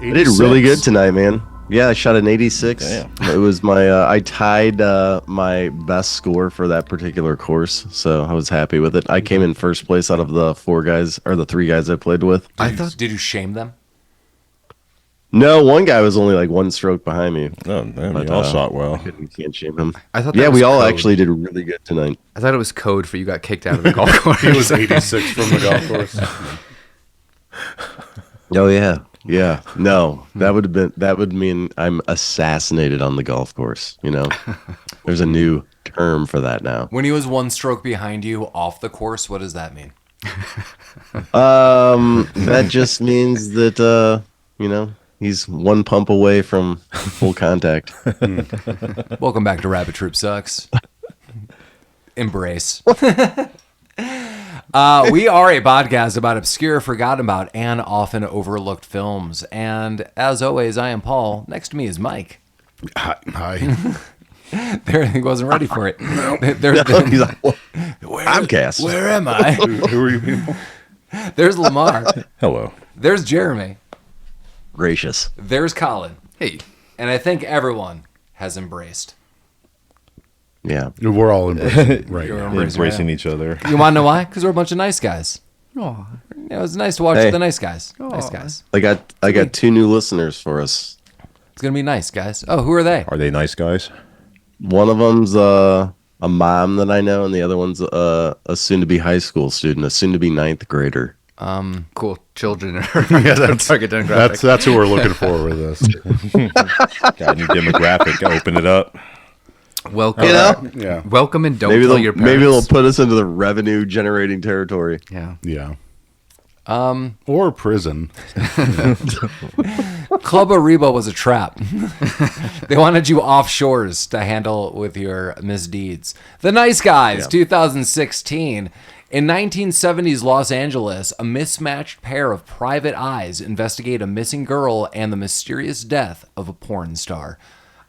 I did really good tonight, man. Yeah, I shot an 86. Damn. It was my I tied my best score for that particular course, so I was happy with it. I came in first place out of the the three guys I played with. Did you shame them? No, one guy was only like one stroke behind me. Oh, man, we all shot well. You can't shame him. I thought that Yeah, was we all code. actually did really good tonight. I thought it was code for you got kicked out of the golf course. He was 86 from the golf course. Oh yeah. Yeah. No, that would mean I'm assassinated on the golf course, you know. There's a new term for that now. When he was one stroke behind you off the course, what does that mean? That just means that you know, he's one pump away from full contact. Welcome back to Rabbit Troop Sucks. Embrace. We are a podcast about obscure, forgotten about, and often overlooked films. And as always, I am Paul. Next to me is Mike. Hi. There, he wasn't ready for it. He's like, podcast. Where am I? Who are you people? There's Lamar. Hello. There's Jeremy. Gracious. There's Collin. Hey, And I think everyone has embraced. Yeah. We're all embracing right You're now. Embracing each other. You want to know why? Because we're a bunch of nice guys. oh, It was nice to watch Hey. the nice guys. Nice guys. I got two new listeners for us. It's going to be nice, guys. Oh, who are they? Are they nice guys? One of them's a mom that I know, and the other one's a soon-to-be high school student, a soon-to-be ninth grader. cool. Children are Yeah, that's, target demographic. that's who we're looking for with this. Got a new demographic. Open it up. Welcome. You know? Yeah. Welcome and don't Maybe tell they'll your parents. maybe they'll put us into the revenue-generating territory. Yeah. Yeah. Or prison. Club Ariba was a trap. They wanted you offshores to handle with your misdeeds. The Nice Guys, 2016. In 1970s Los Angeles, a mismatched pair of private eyes investigate a missing girl and the mysterious death of a porn star.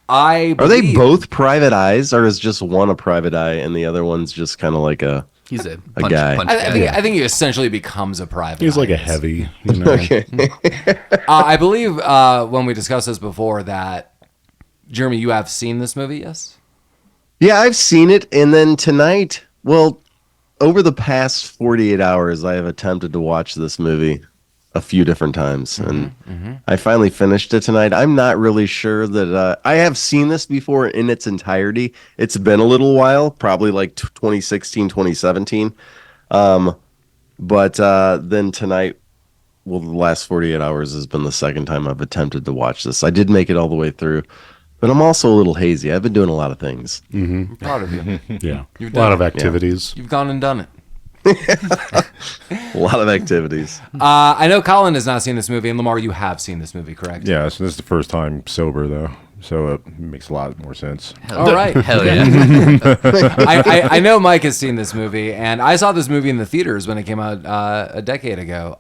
Are they both private eyes, or is just one a private eye and the other one's just kind of like a... He's a guy. punch I think he essentially becomes a private He's like eye. a heavy, you know. Okay. I believe when we discussed this before that, Jeremy, you have seen this movie, yes? Yeah, I've seen it, and then tonight, well, over the past 48 hours, I have attempted to watch this movie a few different times, and I finally finished it tonight. I'm not really sure that I have seen this before in its entirety. It's been a little while, probably like 2016, 2017. But then tonight, well, the last 48 hours has been the second time I've attempted to watch this. I did make it all the way through, but I'm also a little hazy. I've been doing a lot of things. I'm proud of you. Yeah. You've A lot done of it. activities. You've gone and done it. A lot of activities. I know Collin has not seen this movie, and Lamar, you have seen this movie, correct? Yeah, so this is the first time sober, though. So it makes a lot more sense. All right. Hell yeah. I know Mike has seen this movie, and I saw this movie in the theaters when it came out a decade ago.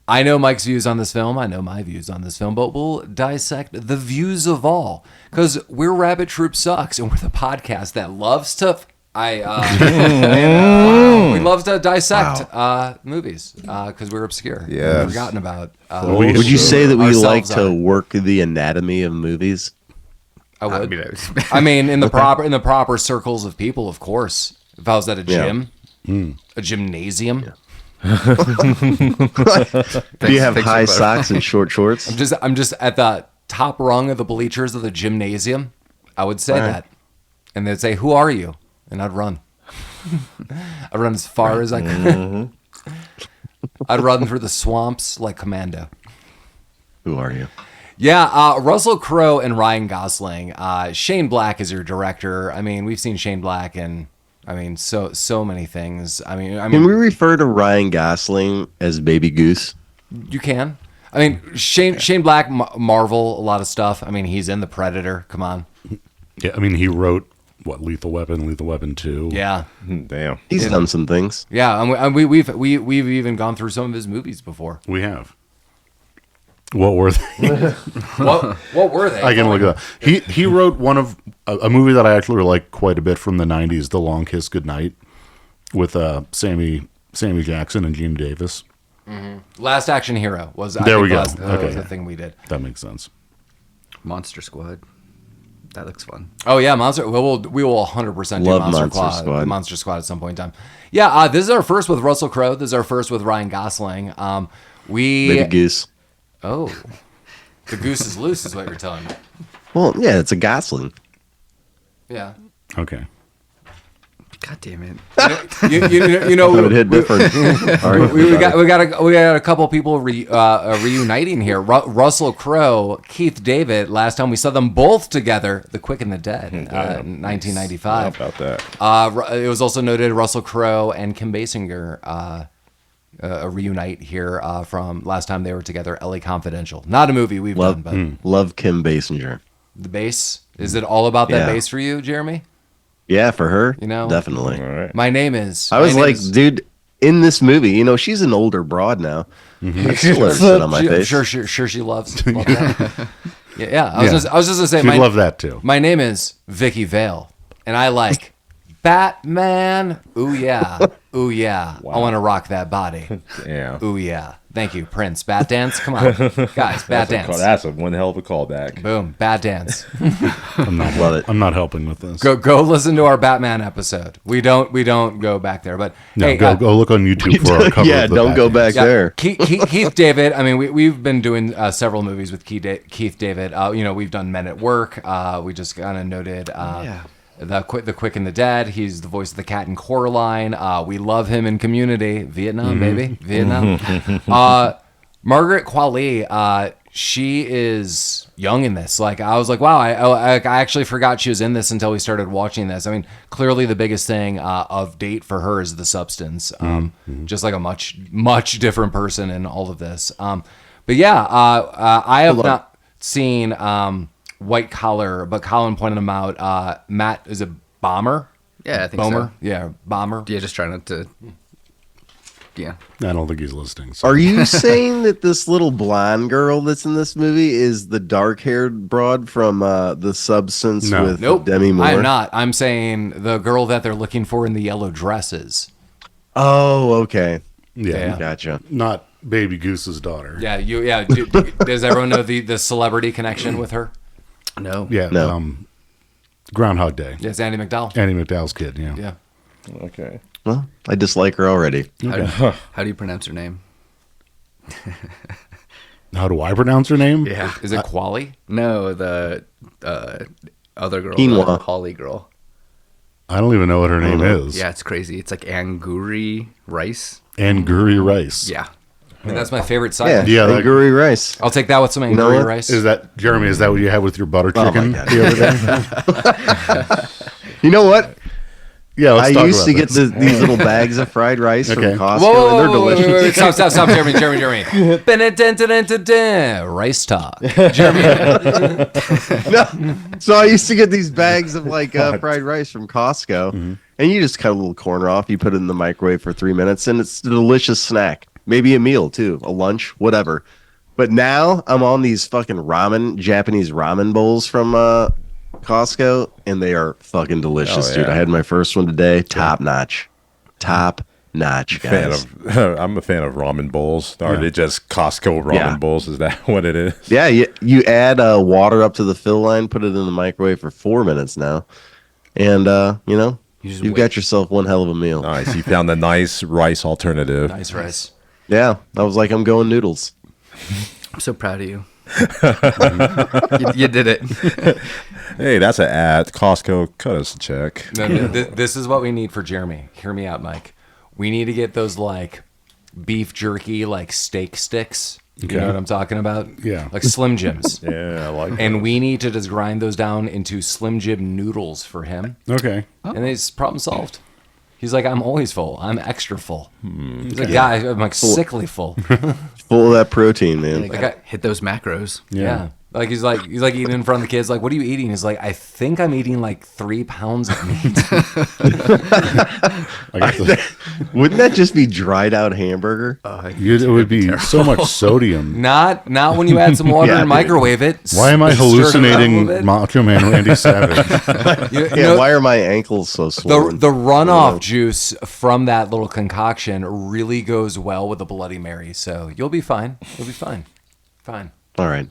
I know Mike's views on this film. I know my views on this film, but we'll dissect the views of all, because we're Rabbit Troop Sucks, and we're the podcast that loves to... we love to dissect movies because we're obscure. Yes. We've forgotten about. Would you say that we ourselves like to on it. work the anatomy of movies? I would. mean, I mean, in the proper circles of people, of course. If I was at a gym, a gymnasium, Do you have Thanks high for socks and short shorts? I'm just at the top rung of the bleachers of the gymnasium. I would say that, and they'd say, "Who are you?" And I'd run. I'd run as far as I could. I'd run through the swamps like Commando. Who are you? Yeah, Russell Crowe and Ryan Gosling. Shane Black is your director. I mean, we've seen Shane Black in, so many things. I mean, Can we refer to Ryan Gosling as Baby Goose? you can. I mean, Shane Black, Marvel, a lot of stuff. I mean, he's in The Predator. Come on. Yeah, I mean, he wrote, Lethal Weapon 2. Yeah, Damn. He's done some things. yeah. And we've even gone through some of his movies before. We have. What were they? What were they? I can look it up. He wrote one of a movie that I actually like quite a bit from the 90s, The Long Kiss Goodnight, with Sammy Jackson and Gene Davis. Last Action Hero was. I There think we go. Was Okay. the thing we did. That makes sense. Monster Squad. That looks fun. Oh yeah, we will 100% do Love Monster Monster Squad. Squad. Monster Squad at some point in time. Yeah, this is our first with Russell Crowe. This is our first with Ryan Gosling. Baby Goose. Oh, the goose is loose, is what you're telling me. Well, yeah, it's a Gosling. Yeah. Okay. God damn it. You know, It would hit different. All right, we got a couple people reuniting here. Russell Crowe, Keith David. Last time we saw them both together, The Quick and the Dead, in 1995. How about that? It was also noted Russell Crowe and Kim Basinger reunite here from last time they were together. LA Confidential, not a movie we've done, but Love Kim Basinger. the bass. Is it all about that Yeah. bass for you, Jeremy? Yeah, for her, You know? definitely. All right. My name is. I was my name like, is- dude, in this movie, she's an older broad now. I still let her sit on my face. Sure, she loves. Love that. yeah. I was just gonna say, She'd love that too. my name is Vicky Vale, and I like Batman. Ooh yeah, ooh yeah. I want to rock that body. Yeah. Ooh yeah. Thank you, Prince. Bat dance. Come on, guys. Bat dance. That's a one hell of a callback. Boom. Bat dance. Love it. I'm not helping with this. Go listen to our Batman episode. We don't go back there, but No, hey, go look on YouTube for our cover. Yeah, of the don't go Batman. back yeah, there. Keith David. I mean, we've been doing several movies with Keith David. We've done Men at Work. We just kind of noted the Quick and the Dead. He's the voice of the cat in Coraline. We love him in Community. Vietnam, baby, Vietnam. Margaret Qualley. She is young in this. Like, I was like, wow, I actually forgot she was in this until we started watching this. I mean, clearly the biggest thing of date for her is the substance. Just like a much different person in all of this. But yeah, I have not seen White Collar, but Collin pointed him out. Matt, is it Bomer? Yeah, I think Bomer? so. Yeah, Bomer. Yeah, just trying not to. Yeah. I don't think he's listening. So. Are you saying that this little blonde girl that's in this movie is the dark-haired broad from The Substance No. with Nope, Demi Moore? I'm not. I'm saying the girl that they're looking for in the yellow dresses. Oh, okay. Yeah. Gotcha. Not Baby Goose's daughter. Yeah, does everyone know the celebrity connection with her? No. Yeah. No. Groundhog Day. Yes, Andy McDowell. Annie McDowell's kid. Yeah. Yeah. Okay. Well, I dislike her already. How do you pronounce her name? How do I pronounce her name? Yeah. Is it Qualley? No, the other girl. Quinoa. The Holly girl. I don't even know what her name is. Yeah, it's crazy. It's like Angourie Rice. Angourie Rice. Yeah. I mean, that's my favorite side. Yeah, dish. Yeah, like- Angourie Rice. I'll take that with some know Angourie what? rice. Is that Jeremy? Is that what you had with your butter Oh, my chicken God. the other day? You know what? Yeah, let's I talk used about to get this. these little bags of fried rice Okay. from Costco, Whoa, and they're whoa, delicious. wait, stop, Jeremy. Ba-da-dun-dun-dun-dun-dun. Rice talk. Jeremy. No. So I used to get these bags of fried rice from Costco, and you just cut a little corner off. You put it in the microwave for 3 minutes, and it's a delicious snack. Maybe a meal too, a lunch, whatever. But now I'm on these fucking Japanese ramen bowls from Costco, and they are fucking delicious, Oh, dude. yeah. I had my first one today. Top notch, guys. I'm a fan of ramen bowls. Are they just Costco ramen Yeah. bowls? Is that what it is? Yeah, you add water up to the fill line, put it in the microwave for 4 minutes now, and just you've wait. got yourself one hell of a meal. Nice. You found a nice rice alternative. Nice rice. Yeah, I was like, I'm going noodles. I'm so proud of you. You did it. Hey, that's an ad. Costco, cut us a check. No, this is what we need for Jeremy. Hear me out, Mike. We need to get those beef jerky steak sticks. You know what I'm talking about? Yeah. Like Slim Jims. Yeah, I like And we need to just grind those down into Slim Jim noodles for him. Okay. And it's problem solved. He's like, I'm always full. I'm extra full. He's like, yeah, I'm sickly full. Full of that protein, man. You gotta hit those macros. Yeah. Like he's like eating in front of the kids. Like, what are you eating? He's like, I think I'm eating like 3 pounds of meat. Wouldn't that just be dried out hamburger? It would be so much sodium. Not when you add some water and microwave it. Why am I Stir it up a hallucinating bit. Macho Man Randy Savage? You Yeah, know, why are my ankles so swollen? the runoff juice from that little concoction really goes well with a Bloody Mary. So you'll be fine. You'll be fine. Fine. All right.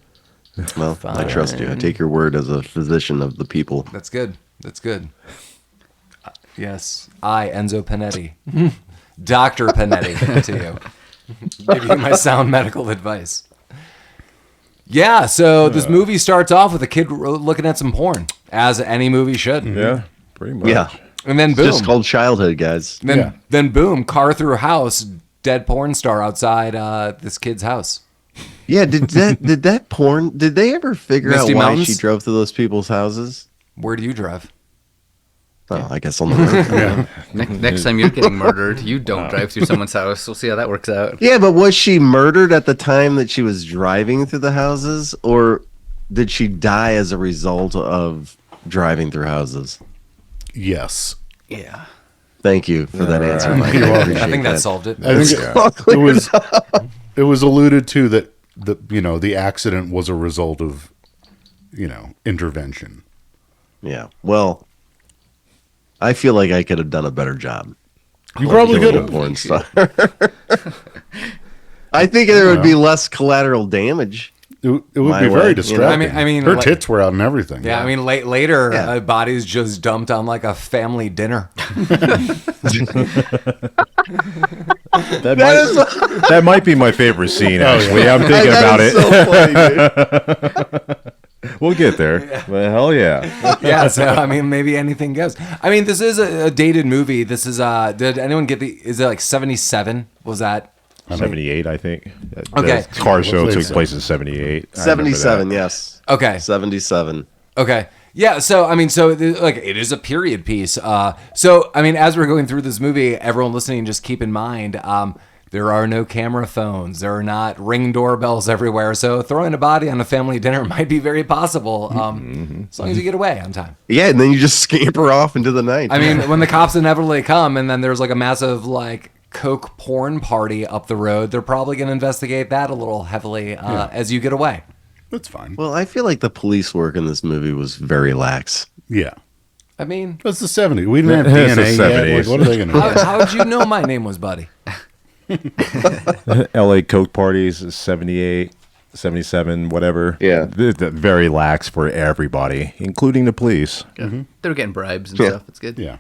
Well, I trust you. I take your word as a physician of the people. That's good. That's good. Yes, I, Enzo Panetti, Dr. Panetti, to you. Give you my sound medical advice. Yeah, so this movie starts off with a kid looking at some porn, as any movie should. Yeah, pretty much. Yeah. And then boom. It's just called childhood, guys. Then boom, car through house, dead porn star outside this kid's house. Yeah, did they ever figure Misty out why Mountains? she drove to those people's houses? Where do you drive? Oh, I guess on the road. Yeah. Next time you're getting murdered, you don't drive through someone's house. We'll see how that works out. Yeah, but was she murdered at the time that she was driving through the houses, or did she die as a result of driving through houses? Yes. Yeah. Thank you for that answer, Mike. You're welcome. appreciate I think that solved it. I think it was alluded to that the accident was a result of intervention. Yeah. Well, I feel like I could have done a better job. You probably could Killing a have. porn star. I think there would be less collateral damage. It would My be way, very you know? distracting. I mean, her like- tits were out and everything. Yeah, I mean, later, Yeah. bodies just dumped on like a family dinner. That might be my favorite scene, actually. I'm thinking about it. So funny, dude. We'll get there. Well, hell yeah. Yeah, so I mean, maybe anything goes. I mean, this is a dated movie. This is did anyone get is it like 77? Was that 78, I think. Okay. The car show Looks like took so. place in 78. I remember 77, that. yes. okay? 77. Okay. Yeah, so I mean, like it is a period piece. So I mean, as we're going through this movie, everyone listening, just keep in mind, there are no camera phones. There are not Ring doorbells everywhere. So throwing a body on a family dinner might be very possible, as long as you get away on time. Yeah, and then you just scamper off into the night. I mean, when the cops inevitably come, and then there's like a massive like coke porn party up the road, they're probably going to investigate that a little heavily as you get away. That's fine. well, I feel like the police work in this movie was very lax. Yeah. I mean, That's the 70s. We didn't have It's the DNA yet. 70s. Like, what are they going to do? how'd you know my name was Buddy? LA Coke parties is 78, 77, whatever. Yeah. They're very lax for everybody, including the police. They were getting bribes and Yeah. stuff. It's good. Yeah.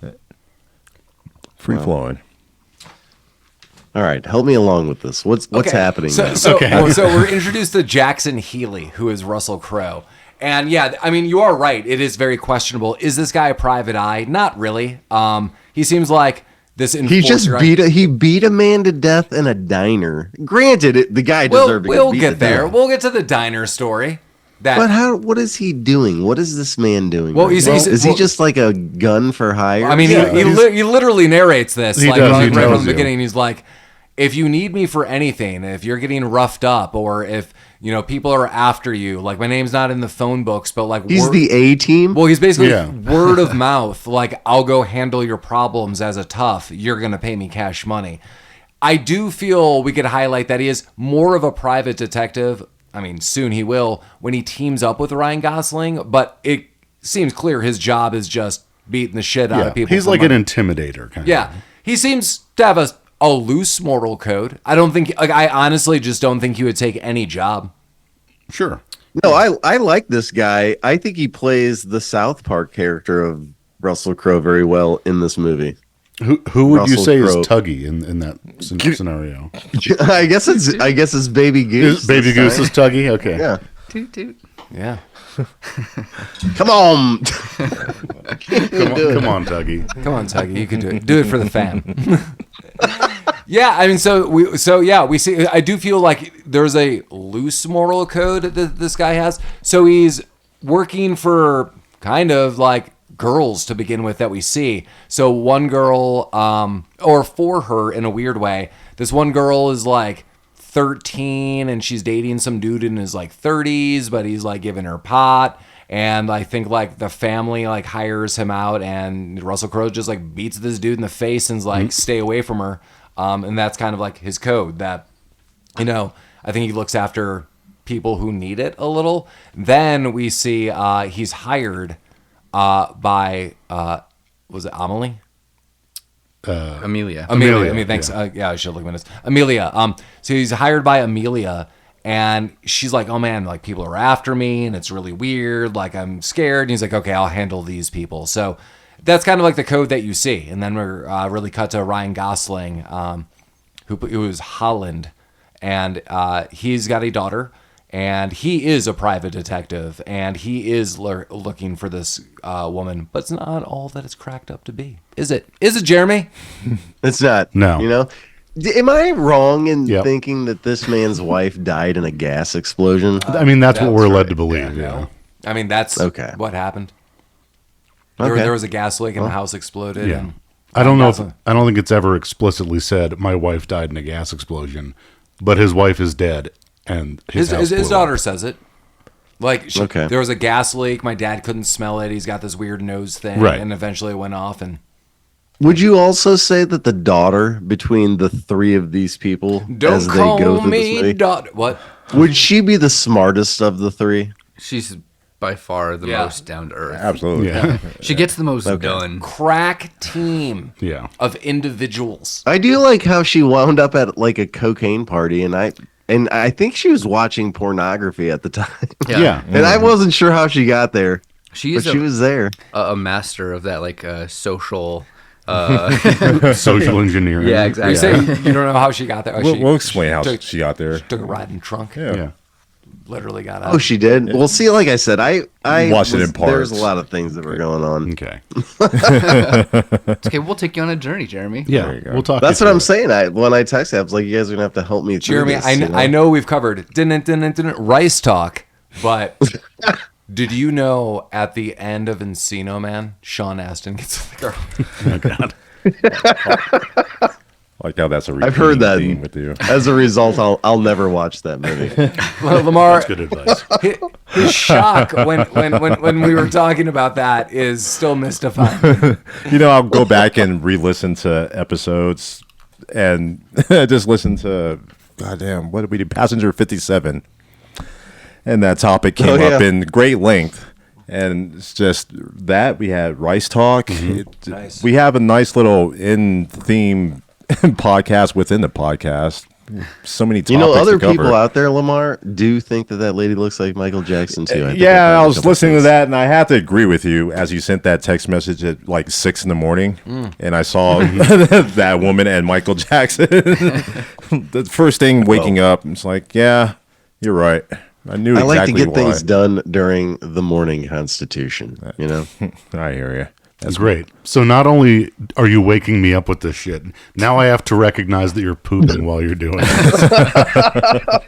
Free flowing. All right, help me along with this. What's Okay. happening now? So we're introduced to Jackson Healy, who is Russell Crowe. And yeah, I mean, you are right. It is very questionable. Is this guy a private eye? Not really. He seems like this enforcer. He just beat a man to death in a diner. Granted, the guy deserved to We'll beat get to there. death. We'll get to the diner story. But what is he doing? What is this man doing? Well, right he's- now? he's- is he well- just like a gun for hire? I mean, Yeah, he literally narrates this He like does, right, he right from tells the you. beginning. He's like, if you need me for anything, if you're getting roughed up, or if people are after you, like my name's not in the phone books, but like he's the A team. well, he's basically Yeah. word of mouth. Like, I'll go handle your problems as a tough. You're gonna pay me cash money. I do feel we could highlight that he is more of a private detective. I mean, soon he will when he teams up with Ryan Gosling. But it seems clear his job is just beating the shit out Yeah. of people. He's for like money. an intimidator kind Yeah, he seems to have a loose moral code. I don't think, like, I honestly just don't think he would take any job. of. Sure. No, I like this guy. I think he plays the South Park character of Russell Crowe very well in this movie. Who would you Russell say Crowe. is Tuggy in that scenario? I guess it's Baby Goose. Baby this Goose time. is Tuggy? Okay. Yeah. Toot toot. Yeah. Come on. Come on, Tuggy. Come on, Tuggy, you can do it. Do it for the fan. Yeah, I mean, we see. I do feel like there's a loose moral code that this guy has. So he's working for kind of like girls to begin with that we see. So one girl, or for her in a weird way, this one girl is like 13 and she's dating some dude in his like 30s, but he's like giving her pot. And I think like the family like hires him out, and Russell Crowe just like beats this dude in the face and's like, stay away from her. And that's kind of like his code that, you know, I think he looks after people who need it a little. Then we see he's hired by was it Amelie? Amelia. Amelia. I mean, thanks. Yeah, I should look at this. Amelia. So he's hired by Amelia, and she's like, "Oh man, like people are after me, and it's really weird. Like I'm scared." And he's like, "Okay, I'll handle these people." So that's kind of like the code that you see. And then we're really cut to Ryan Gosling, who was Holland, and he's got a daughter. And he is a private detective, and he is looking for this woman, but it's not all that it's cracked up to be. Is it? Is it, Jeremy? It's not. No. You know? Am I wrong in thinking that this man's wife died in a gas explosion? I mean, that's what we're led to believe. Yeah. I mean, that's what happened. There was a gas leak and the house exploded. Yeah. And I don't know. I don't think it's ever explicitly said my wife died in a gas explosion, but his wife is dead. And his daughter says it. Like, there was a gas leak. My dad couldn't smell it. He's got this weird nose thing. Right. And eventually it went off. And would you also say that the daughter between the three of these people, as they go through this movie, what? Would she be the smartest of the three? She's by far the most down to earth. Absolutely. Yeah. She gets the most done. Crack team of individuals. I do like how she wound up at like a cocaine party, and I think she was watching pornography at the time. Yeah. And I wasn't sure how she got there. She was there. A master of that, like social... social engineering. Yeah, exactly. You say you don't know how she got there. Oh, We'll explain how she got there. She took a ride in trunk. Yeah. Literally got out. Oh, she did? Well, see, like I said, I watched it in parts. There's a lot of things that were going on. Okay. It's okay, we'll take you on a journey, Jeremy. Yeah. We'll talk. That's what I'm saying. When I texted, I was like, you guys are going to have to help me through Jeremy, this, I know we've covered didn't rice talk, but did you know at the end of Encino Man, Sean Astin gets the girl? Oh, God. Like how that's a I've heard that. theme with you. As a result, I'll never watch that movie. Well, Lamar, That's good advice. his shock when we were talking about that is still mystifying. You know, I'll go back and re-listen to episodes and just listen to, goddamn, what did we do? Passenger 57. And that topic came up in great length. And it's just that we had Rice Talk. Nice. We have a nice little in-theme podcast within the podcast. So many topics. You know, other to cover. people out there, Lamar, do think that lady looks like Michael Jackson too. I was listening to that, and I have to agree with you. As you sent that text message at like 6 a.m, and I saw that woman and Michael Jackson. The first thing waking up, it's like, yeah, you're right. I knew exactly like to get why. things done during the morning constitution. You know, I hear you. That's great. So not only are you waking me up with this shit, now I have to recognize that you're pooping while you're doing it.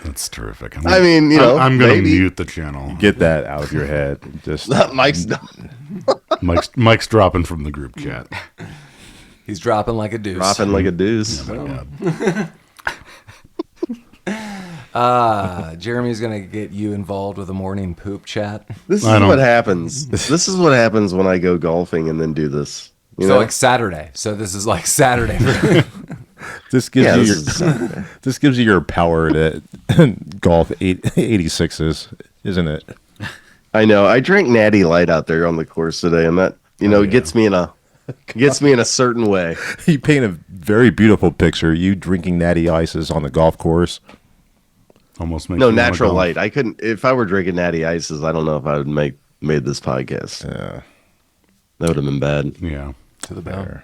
That's terrific. I'm going to mute the channel. Get that out of your head. Just Mike's dropping from the group chat. He's dropping like a deuce. Dropping like a deuce. Oh my God. Jeremy's gonna get you involved with a morning poop chat. This is what happens. This is what happens when I go golfing and then do this. You know? Like Saturday. So this is like Saturday. This gives you your power to golf 86s, isn't it? I know. I drank Natty Light out there on the course today, and that gets me in a certain way. You paint a very beautiful picture. You drinking Natty Ices on the golf course. Almost makes natural light. I couldn't. If I were drinking Natty Ices, I don't know if I would made this podcast. Yeah, that would have been bad. Yeah, to the bone.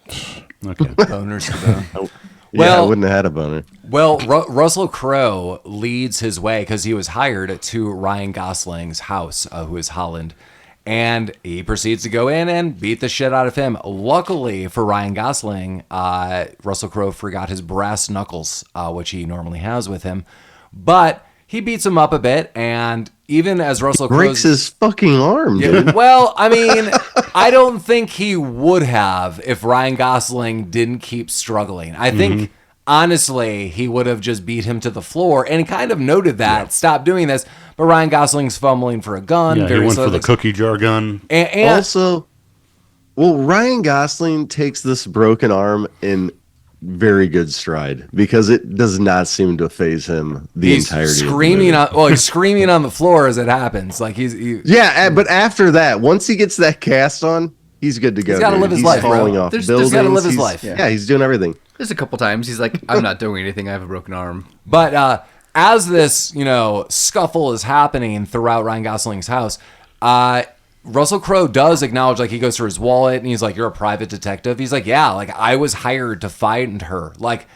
Okay, boners to the bone. Well, I wouldn't have had a boner. Well, Russell Crowe leads his way because he was hired to Ryan Gosling's house, who is Holland, and he proceeds to go in and beat the shit out of him. Luckily for Ryan Gosling, Russell Crowe forgot his brass knuckles, which he normally has with him. But he beats him up a bit, and even as Russell Crowe breaks his fucking arm, dude. Well, I mean, I don't think he would have if Ryan Gosling didn't keep struggling. I think honestly, he would have just beat him to the floor and kind of noted that, stop doing this. But Ryan Gosling's fumbling for a gun. Yeah, he went for the cookie jar gun. And also, Ryan Gosling takes this broken arm in very good stride because it does not seem to faze him he's entirety. Screaming he's screaming on the floor as it happens. Like but after that, once he gets that cast on, he's good to go. He's got to live his life, falling bro. off He's buildings. got to live his life. Yeah, he's doing everything. There's a couple times he's like, I'm not doing anything. I have a broken arm. But as this, scuffle is happening throughout Ryan Gosling's house, Russell Crowe does acknowledge, like, he goes through his wallet and he's like, you're a private detective. He's like, yeah, like, I was hired to find her. Like,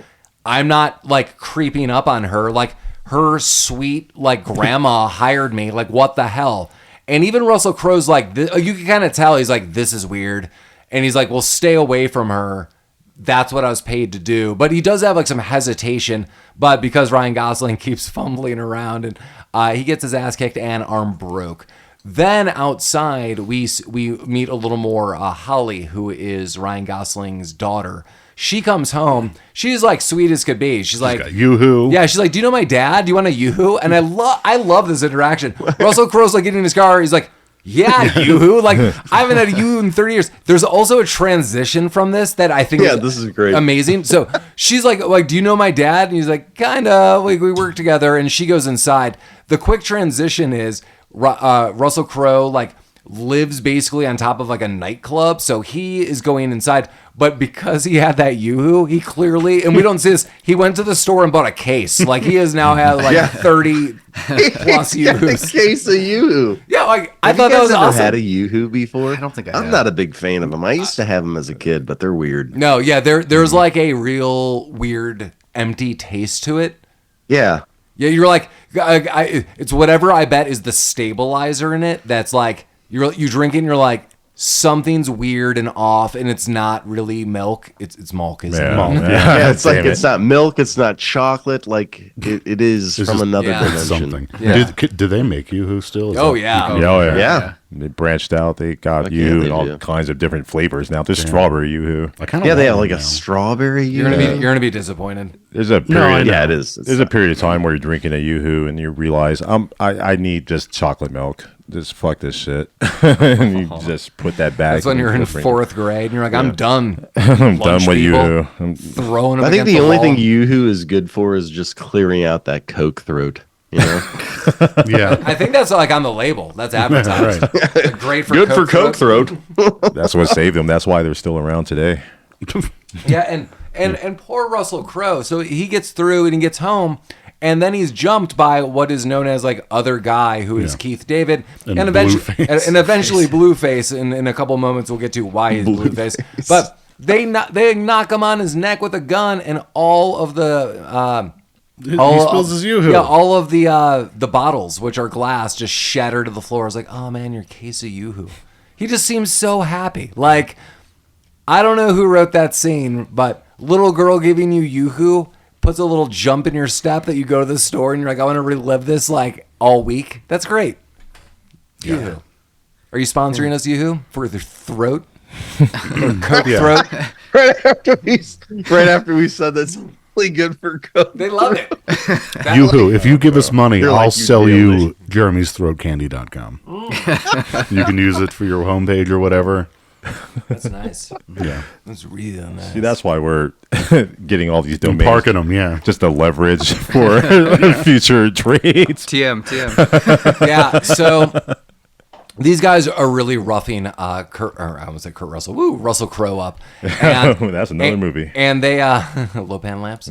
I'm not, like, creeping up on her. Like, her sweet, like, grandma hired me. Like, what the hell? And even Russell Crowe's like, you can kind of tell, he's like, this is weird. And he's like, well, stay away from her. That's what I was paid to do. But he does have, like, some hesitation. But because Ryan Gosling keeps fumbling around and he gets his ass kicked and arm broke. Then outside, we meet a little more Holly, who is Ryan Gosling's daughter. She comes home. She's like sweet as could be. She's like, Yoohoo. Yeah, she's like, do you know my dad? Do you want a Yoohoo? And I love this interaction. Russell Crowe's like getting in his car. He's like, yeah, Yoohoo. Like, I haven't had a Yoohoo in 30 years. There's also a transition from this that I think this is great. Amazing. So she's like, do you know my dad? And he's like, kind of. Like, we work together. And she goes inside. The quick transition is Russell Crowe, like, lives basically on top of like a nightclub. So he is going inside. But because he had that Yoohoo, he clearly, and we don't see this, he went to the store and bought a case. Like, he has now had like 30 plus Yoohoos. A case of Yoohoo. Yeah, like, I Have thought you that guys was ever awesome. had a Yoohoo before? I don't think I I'm have. not a big fan of them. I used to have them as a kid, but they're weird. No, yeah, there's like a real weird empty taste to it. Yeah. Yeah, you're like, it's whatever I bet is the stabilizer in it. That's like, you drink it and you're like, something's weird and off, and it's not really milk. It's milk, isn't it? Yeah, it's like it's not milk, it's not chocolate. Like it is It's from just- another Yeah. dimension. Something. Yeah. Do they make Yoohoo still? Is Oh, that- yeah. Yeah. They branched out. They got Fuck you yeah, they and all do. kinds of different flavors now. There's strawberry Yoo-hoo. I kind of Yeah, they have like a strawberry You're Yoohoo. gonna be disappointed. There's a I period. know. Yeah, it is. There's a period of time where you're drinking a Yoo-hoo and you realize I need just chocolate milk. Just fuck this shit. And you just put that back. That's when you're in and drink it. 4th grade and you're like, I'm done. I'm done with Yoo-hoo. Throwing them I think against the only wall. thing Yoohoo is good for is just clearing out that Coke throat. You know, Yeah. I think that's like on the label. That's advertised. Right. Great for good Coke for Coke throat. throat. That's what saved them. That's why they're still around today. Yeah, and poor Russell Crowe. So he gets through and he gets home, and then he's jumped by what is known as like other guy, who is Yeah. Keith David, And and eventually Blueface. and eventually Blueface. In a couple moments, we'll get to why he's Blueface. But they knock him on his neck with a gun, and all of the. He spills his Yoo-hoo. Yeah, all of the bottles, which are glass, just shatter to the floor. I was like, oh man, your case of Yoohoo. He just seems so happy. Like, I don't know who wrote that scene, but little girl giving you Yoohoo puts a little jump in your step that you go to the store and you're like, I want to relive this like all week. That's great. Yoohoo. Are you sponsoring us, Yoohoo, for the throat? Or Coke throat? right after we said that's really good for Coke. They love it. Yoo-hoo, if you give us money, You're I'll like, you sell nailed you jeremy'sthroatcandy.com. You can use it for your homepage or whatever. That's nice. Yeah. That's really nice. See, that's why we're getting all these And domains. parking them, yeah. Just a leverage for future trades. TM. Yeah, so these guys are really roughing Kurt Russell. Woo, Russell Crowe up. And, That's another movie. And they Lopan lamps.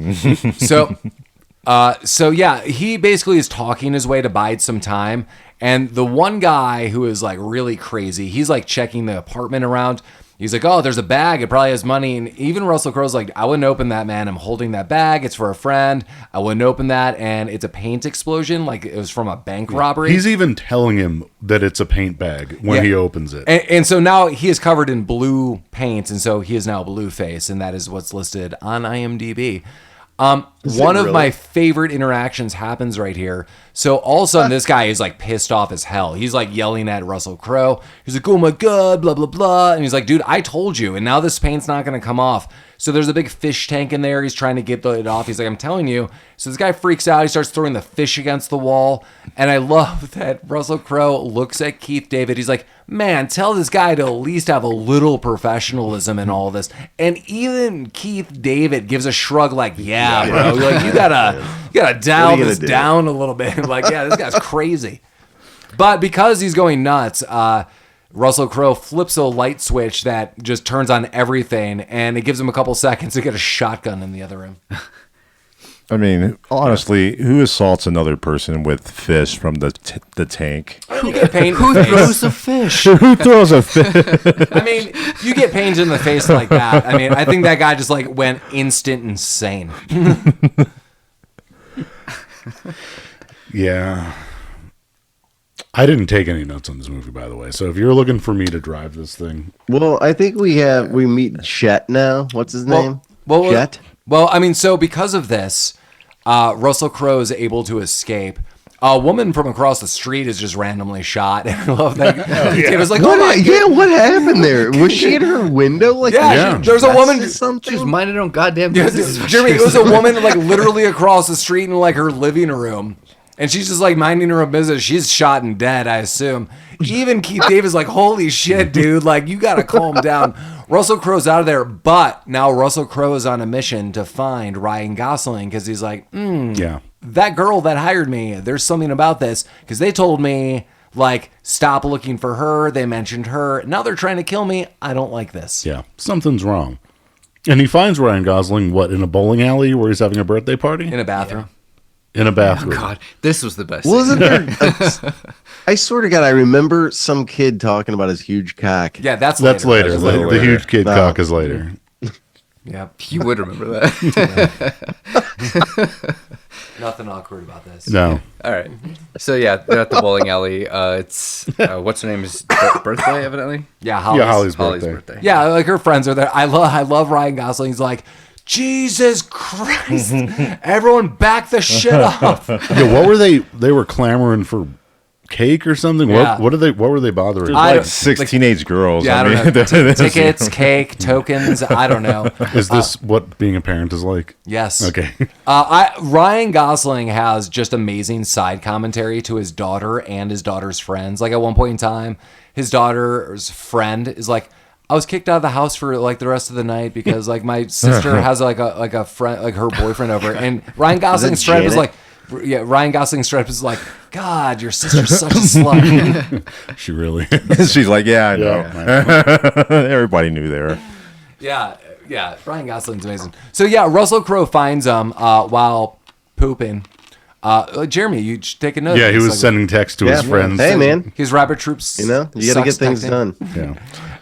So yeah, he basically is talking his way to bide some time. And the one guy who is like really crazy, he's like checking the apartment around. He's like, oh, there's a bag. It probably has money. And even Russell Crowe's like, I wouldn't open that, man. I'm holding that bag. It's for a friend. I wouldn't open that. And it's a paint explosion. Like it was from a bank robbery. He's even telling him that it's a paint bag when he opens it. And so now he is covered in blue paint. And so he is now Blueface. And that is what's listed on IMDb. one of my favorite interactions happens right here. So all of a sudden, this guy is like pissed off as hell. He's like yelling at Russell Crowe. He's like, "Oh my god, blah blah blah," and he's like, "Dude, I told you, and now this paint's not gonna come off." So there's a big fish tank in there. He's trying to get it off. He's like, "I'm telling you." So this guy freaks out. He starts throwing the fish against the wall, and I love that Russell Crowe looks at Keith David. He's like, "Man, tell this guy to at least have a little professionalism in all this." And even Keith David gives a shrug, like, "Yeah, bro, like you gotta dial this down a little bit." Like, yeah, this guy's crazy. But because he's going nuts, Russell Crowe flips a light switch that just turns on everything, and it gives him a couple seconds to get a shotgun in the other room. I mean, honestly, who assaults another person with fish from the tank? You get paint. Who throws a fish? Who throws a fish? I mean, you get paint in the face like that. I mean, I think that guy just like went instant insane. Yeah. I didn't take any notes on this movie, by the way. So if you're looking for me to drive this thing, well, I think we meet Chet now. What's his name? Chet. Well, I mean, so because of this, Russell Crowe is able to escape. A woman from across the street is just randomly shot. And I love that. It was like, what happened there? Was she in her window? Like, there's a woman. She's minding her own goddamn Yeah, business. Jeremy, it was a woman like literally across the street in like her living room. And she's just like minding her own business. She's shot and dead, I assume. Even Keith David's like, "Holy shit, dude. Like, you got to calm down." Russell Crowe's out of there. But now Russell Crowe is on a mission to find Ryan Gosling because he's like, that girl that hired me, there's something about this. Because they told me, like, stop looking for her. They mentioned her. Now they're trying to kill me. I don't like this. Yeah, something's wrong. And he finds Ryan Gosling, in a bowling alley where he's having a birthday party? In a bathroom. In a bathroom. Oh, God. This was the best. Wasn't there? I swear to God, I remember some kid talking about his huge cock. Yeah, that's later. The huge kid cock is later. Yep. You would remember that. Nothing awkward about this. No. All right. So, yeah, they're at the bowling alley. It's, what's her name? Is birthday, evidently? Yeah, Holly's birthday. Yeah, like her friends are there. I love Ryan Gosling. He's like, Jesus Christ! Everyone, back the shit up. Yeah, what were they? They were clamoring for cake or something. Yeah. What were they bothering? Like 6 teenage girls. Yeah, I don't know. Tickets, cake, tokens. I don't know. Is this what being a parent is like? Yes. Okay. Ryan Gosling has just amazing side commentary to his daughter and his daughter's friends. Like at one point in time, his daughter's friend is like, "I was kicked out of the house for like the rest of the night because like my sister has like a friend, like her boyfriend over." And Ryan Gosling's strip is like, "God, your sister's such a slut." She really. She's like, "Yeah, I know." Everybody knew there. Yeah. Ryan Gosling's amazing. So yeah, Russell Crowe finds him while pooping. Jeremy, you should take a note. Yeah, he was sending texts to his friends. Hey, man. His rabbit troops. You got to get things done. Yeah.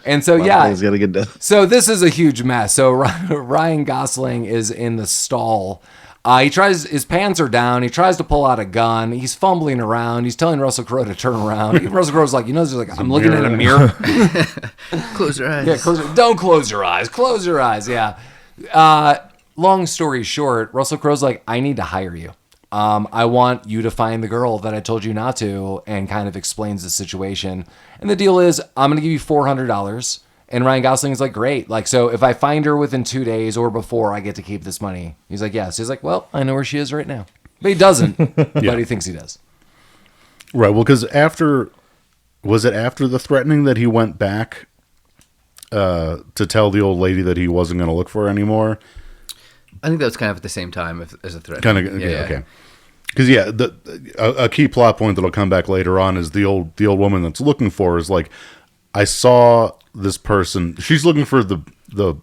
And so, things got to get done. So this is a huge mess. So Ryan Gosling is in the stall. His pants are down. He tries to pull out a gun. He's fumbling around. He's telling Russell Crowe to turn around. Russell Crowe's like, I'm looking at a mirror. Close your eyes. Yeah, don't close your eyes. Close your eyes. Yeah. Long story short, Russell Crowe's like, "I need to hire you. I want you to find the girl that I told you not to," and kind of explains the situation. And the deal is, I'm going to give you $400. And Ryan Gosling is like, "Great. Like, so if I find her within 2 days or before, I get to keep this money." He's like, "Yes." He's like, "Well, I know where she is right now." But he doesn't, but he thinks he does. Right. Well, because was it after the threatening that he went back to tell the old lady that he wasn't going to look for her anymore? I think that was kind of at the same time as a threat. Kind of, okay. Because a key plot point that'll come back later on is the old woman that's looking for her is like, "I saw this person." She's looking for the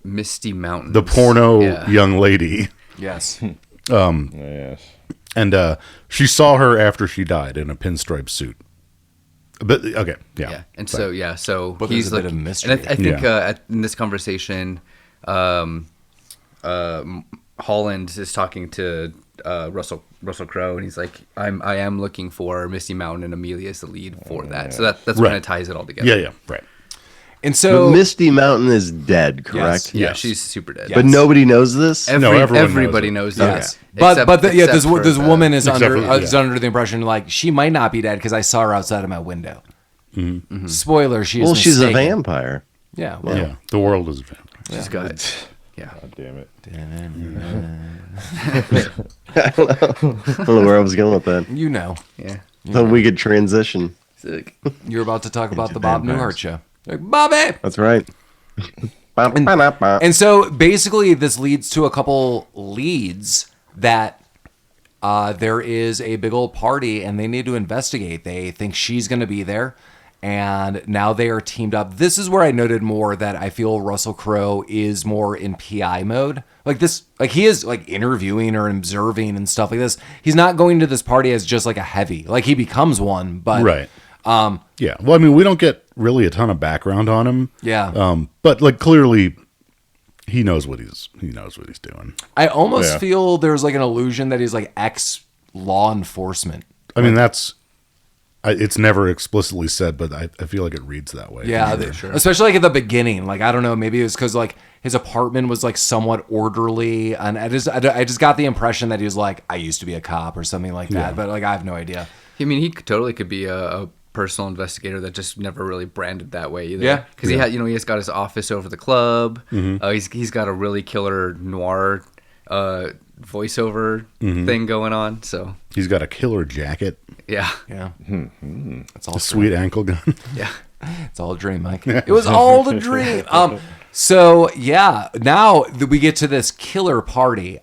Misty Mountains, the porno young lady. Yes. Yes. And she saw her after she died in a pinstripe suit. But okay, yeah. And so but he's there's a like, bit of mystery. and I think in this conversation, Holland is talking to Russell Crowe, and he's like, I am looking for Misty Mountain, and Amelia is the lead for that. So that's what kind of ties it all together. Yeah, right. And so Misty Mountain is dead, correct? Yeah, Yes. she's super dead. But nobody knows this? Everybody knows yes. that. This woman is under for- is under the impression like she might not be dead because I saw her outside of my window. Mm-hmm. Spoiler: she's she's a mistaken. vampire. Yeah, well, Yeah, the world is a vampire. She's got. Yeah. God damn it. I don't know where I was going with that. you know, Yeah. So we could transition. Sick. you're about to talk about the vampires. Bob Newhart show. Like, Bobby! That's right. And so basically, this leads to a couple leads that there is a big old party and they need to investigate. They think she's going to be there. And now they are teamed up. This is where I noted more that I feel Russell Crowe is more in PI mode. Like this, like he is like interviewing or observing and stuff like this. He's not going to this party as just like a heavy. Like he becomes one, but Right. Yeah. Well, I mean, we don't get really a ton of background on him. Yeah. But like clearly, he knows what he's doing. I almost Yeah. feel there's like an illusion that he's like ex law enforcement. I mean, it's never explicitly said, but I feel like it reads that way. Yeah, especially like at the beginning. Like I don't know, maybe it was because like his apartment was like somewhat orderly, and I just got the impression that he was like, I used to be a cop or something like that. But like I have no idea. I mean, he totally could be a personal investigator that just never really branded that way either. Yeah. Because he had, he has got his office over the club. He's got a really killer noir voiceover thing going on. So He's got a killer jacket, yeah, Yeah, it's all a sweet ankle gun. yeah. It's all a dream, Mike. It was all a dream. So yeah, now we get to this killer party.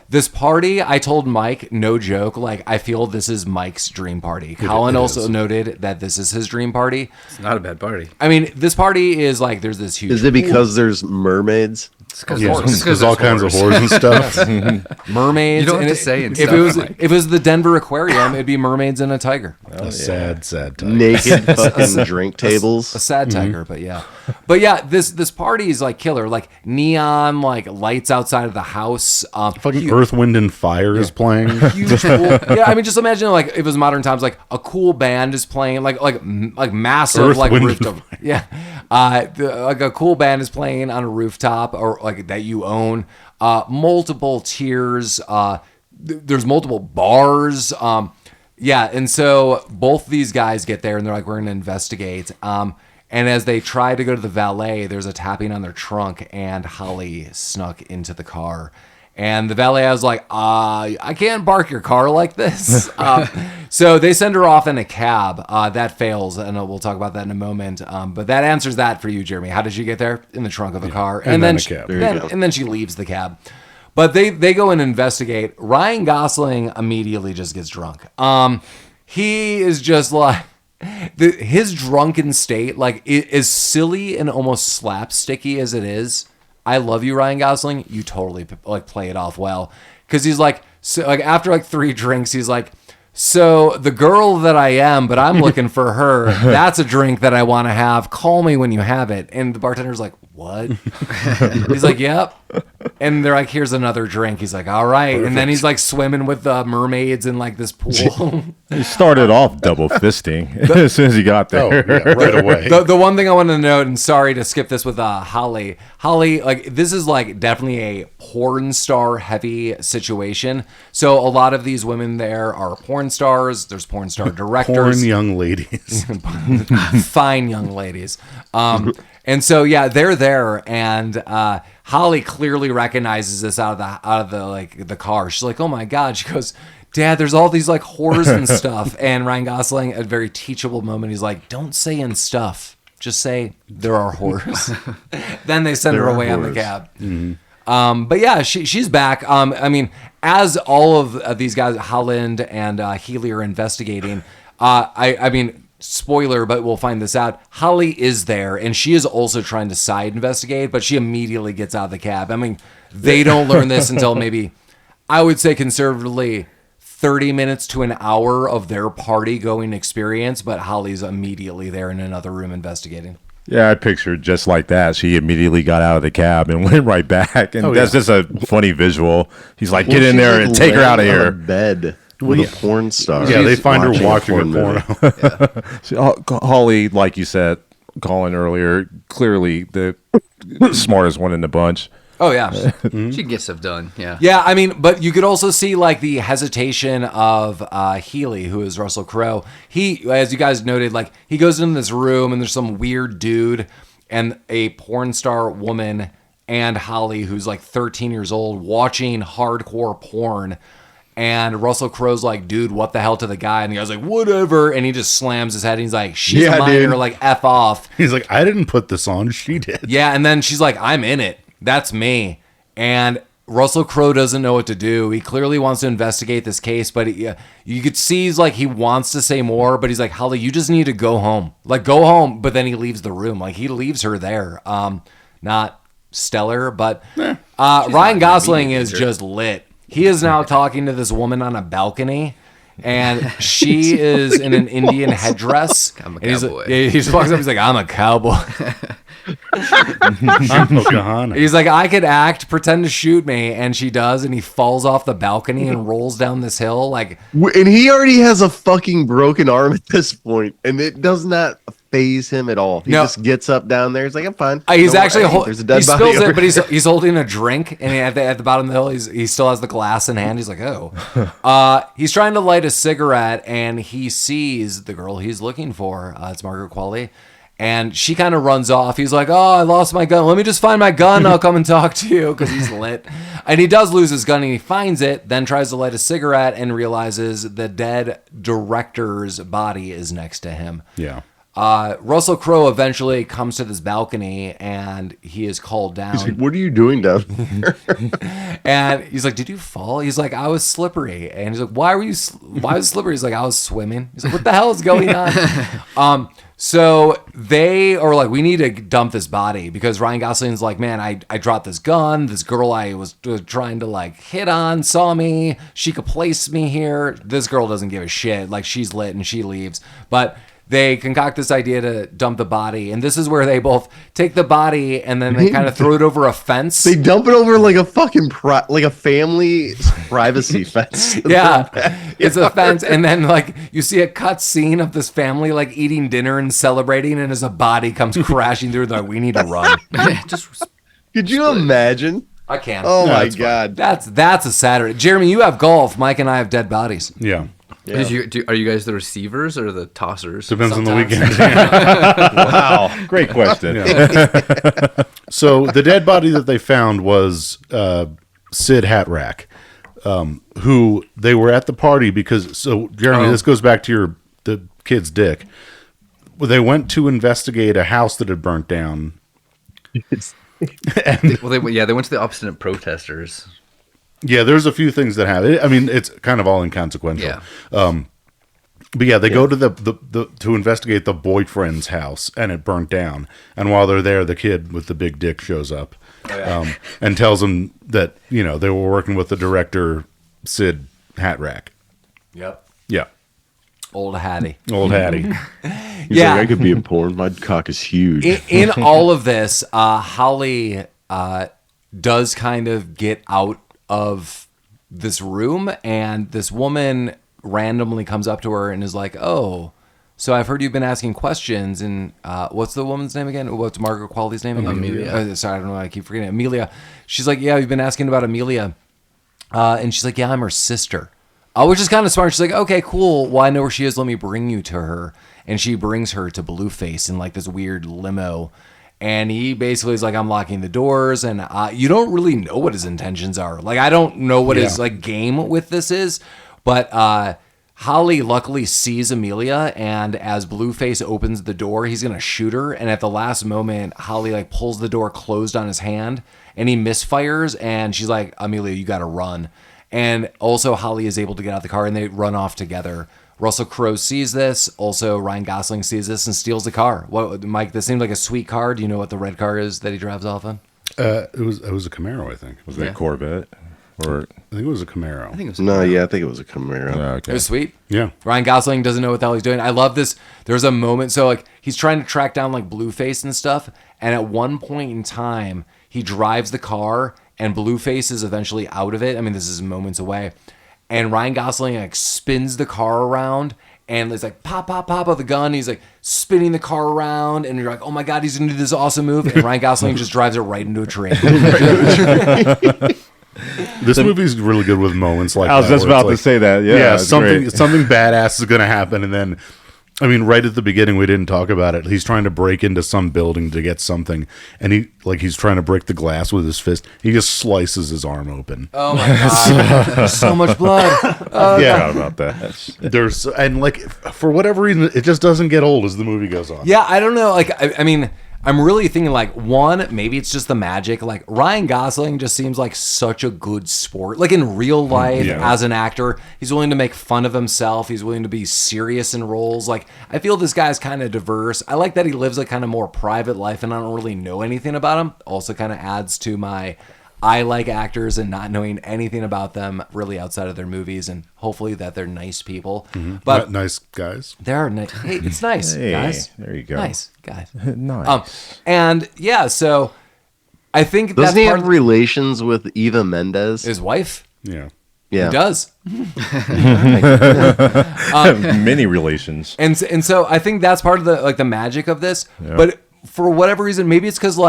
This party, I told Mike, no joke, like I feel this is Mike's dream party. Collin also noted that this is his dream party. It's not a bad party. I mean, this party is like there's this huge. Is it because there's mermaids? Yeah, there's all kinds of whores and stuff. mermaids? You don't have and to say and if stuff, it was Mike. if it was the Denver Aquarium, it'd be mermaids and a tiger. Sad time. Naked fucking drink tables. A sad tiger, but yeah, this party is like killer, like neon, like lights outside of the house. Fucking Earth, Wind, and Fire is playing. Huge cool, yeah, I mean, just imagine like if it was modern times, like a cool band is playing, like massive, Earth, like Wind, rooftop, yeah, like a cool band is playing on a rooftop or like that you own. Multiple tiers. There's multiple bars. Yeah, and so both these guys get there and they're like, we're gonna investigate. And as they try to go to the valet, there's a tapping on their trunk, and Holly snuck into the car. And the valet was like, I can't park your car like this. So they send her off in a cab. That fails, and we'll talk about that in a moment. But that answers that for you, Jeremy. How did she get there? In the trunk of the car. And then a she, cab. and then she leaves the cab. But they go and investigate. Ryan Gosling immediately just gets drunk. He is just like... his drunken state, like, is silly and almost slapsticky as it is. I love you, Ryan Gosling. You totally like play it off well, because he's like, so like after like 3 drinks, he's like, so the girl that I am, but I'm looking for her. That's a drink that I want to have. Call me when you have it. And the bartender's like, what? He's like, yep. And they're like, here's another drink. He's like, all right. Perfect. And then he's like swimming with the mermaids in like this pool. He started off double fisting as soon as he got there. Oh, yeah, right away. The one thing I want to note, and sorry to skip this with Holly, like this is like definitely a porn star heavy situation. So a lot of these women there are porn stars. There's porn star directors. Porn young ladies. Fine young ladies. And so yeah, they're there, and Holly clearly recognizes this out of the like the car. She's like, oh my god. She goes, Dad, there's all these like whores and stuff. And Ryan Gosling, at a very teachable moment, he's like, don't say and stuff. Just say there are whores. Then they send her away on the cab. Mm-hmm. But yeah, she's back. I mean, as all of these guys, Holland and Healy, are investigating, I mean, spoiler, but we'll find this out. Holly is there, and she is also trying to side investigate, but she immediately gets out of the cab. I mean, they don't learn this until maybe, I would say conservatively, 30 minutes to an hour of their party going experience, but Holly's immediately there in another room investigating. Yeah, I pictured just like that. She immediately got out of the cab and went right back. And that's just a funny visual. He's like, get in there and take her out of here. Bed with a porn star. Yeah, they find her watching a porno. Holly, like you said, Collin earlier, clearly the smartest one in the bunch. Oh yeah. She gets stuff done. Yeah. Yeah, I mean, but you could also see like the hesitation of Healy, who is Russell Crowe. He, as you guys noted, like he goes into this room and there's some weird dude and a porn star woman and Holly, who's like 13 years old, watching hardcore porn. And Russell Crowe's like, dude, what the hell to the guy? And the guy's like, whatever. And he just slams his head. And he's like, she's a minor, dude. Like, F off. He's like, I didn't put this on. She did. Yeah, and then she's like, I'm in it. That's me. And Russell Crowe doesn't know what to do. He clearly wants to investigate this case, but you could see he's like, he wants to say more, but he's like, Holly, you just need to go home. Like, go home. But then he leaves the room. Like, he leaves her there. Not stellar, but Ryan Gosling is just lit. He is now talking to this woman on a balcony, and she is in an Indian headdress. I'm a cowboy. He just walks up, he's like, I'm a cowboy. He's like, I could act, pretend to shoot me, and she does, and he falls off the balcony and rolls down this hill. Like, and he already has a fucking broken arm at this point, and it does not phase him at all. He just gets up down there. He's like, I'm fine. He's actually there's a dead body over but he's holding a drink, and at the bottom of the hill, he still has the glass in hand. He's like, oh. He's trying to light a cigarette, and he sees the girl he's looking for. It's Margaret Qualley. And she kind of runs off. He's like, oh, I lost my gun. Let me just find my gun. I'll come and talk to you, because he's lit. And he does lose his gun, and he finds it, then tries to light a cigarette and realizes the dead director's body is next to him. Yeah. Russell Crowe eventually comes to this balcony, and he is called down. He's like, what are you doing down there? And he's like, did you fall? He's like, I was slippery. And he's like, why was it slippery? He's like, I was swimming. He's like, what the hell is going on? So they are like, we need to dump this body, because Ryan Gosling's like, man, I dropped this gun. This girl I was trying to like hit on saw me. She could place me here. This girl doesn't give a shit. Like, she's lit and she leaves. But they concoct this idea to dump the body, and this is where they both take the body and then they kind of throw it over a fence. They dump it over like a fucking like a family privacy fence. Yeah, it's a fence, and then like you see a cut scene of this family like eating dinner and celebrating, and as a body comes crashing through, they're like, we need to run. Could you imagine? I can't. Oh my god, that's a Saturday. Jeremy, you have golf. Mike and I have dead bodies. Yeah. Yeah. Are you guys the receivers or the tossers? Depends on the weekend. Wow, great question. Yeah. So the dead body that they found was Sid Hatrack, who they were at the party because. So Jeremy, this goes back to the kid's dick. Well, they went to investigate a house that had burnt down. They went to the obstinate protesters. Yeah, there's a few things that happen. I mean, it's kind of all inconsequential. Yeah. But yeah, they go to the to investigate the boyfriend's house, and it burnt down. And while they're there, the kid with the big dick shows up, and tells them that they were working with the director Sid Hatrack. Yep. Yeah. Old Hattie. He's like, I could be in porn. My cock is huge. In all of this, Holly does kind of get out of this room, and this woman randomly comes up to her and is like, oh, so I've heard you've been asking questions, and what's the woman's name again? What's Margaret Qualley's name again? Amelia. Sorry, I don't know why I keep forgetting. Amelia. She's like, yeah, you've been asking about Amelia. And she's like, yeah, I'm her sister. Which is kind of smart. She's like, okay, cool. Well, I know where she is. Let me bring you to her. And she brings her to Blueface in like this weird limo. And he basically is like, I'm locking the doors, and you don't really know what his intentions are. Like, I don't know what his like game with this is, but Holly luckily sees Amelia, and as Blueface opens the door, he's gonna shoot her. And at the last moment, Holly like pulls the door closed on his hand, and he misfires, and she's like, Amelia, you gotta run. And also Holly is able to get out of the car, and they run off together. Russell Crowe sees this. Also, Ryan Gosling sees this and steals the car. What, Mike? This seemed like a sweet car. Do you know what the red car is that he drives off in? It was a Camaro, I think. Was that a Corvette? Or I think it was a Camaro. I think it was I think it was a Camaro. Oh, okay. It was sweet. Yeah. Ryan Gosling doesn't know what the hell he's doing. I love this. There's a moment. So like he's trying to track down like Blueface and stuff. And at one point in time, he drives the car, and Blueface is eventually out of it. I mean, this is moments away. And Ryan Gosling like spins the car around And it's like pop, pop, pop of the gun. He's like spinning the car around, and you're like, oh my god, he's gonna do this awesome move. And Ryan Gosling just drives it right into a tree. This movie's really good with moments like that. I was just about to say that. Yeah, something badass is gonna happen, and then. I mean, right at the beginning, we didn't talk about it. He's trying to break into some building to get something, and he's trying to break the glass with his fist. He just slices his arm open. Oh my god! There's so much blood. Yeah, about that. And for whatever reason, it just doesn't get old as the movie goes on. Yeah, I don't know. Like, I mean, I'm really thinking like one, maybe it's just the magic. Like Ryan Gosling just seems like such a good sport. Like in real life, as an actor, he's willing to make fun of himself. He's willing to be serious in roles. Like I feel this guy's kind of diverse. I like that he lives a kind of more private life, and I don't really know anything about him. Also, kind of adds to my. I like actors and not knowing anything about them really outside of their movies, and hopefully that they're nice people. Mm-hmm. But nice guys. They are nice. Hey, it's nice, guys. There you go. Nice guys. Nice. And yeah, so I think doesn't he have relations with Eva Mendes, his wife? Yeah. He does. Many relations. And so I think that's part of the magic of this. Yeah. But for whatever reason, maybe it's because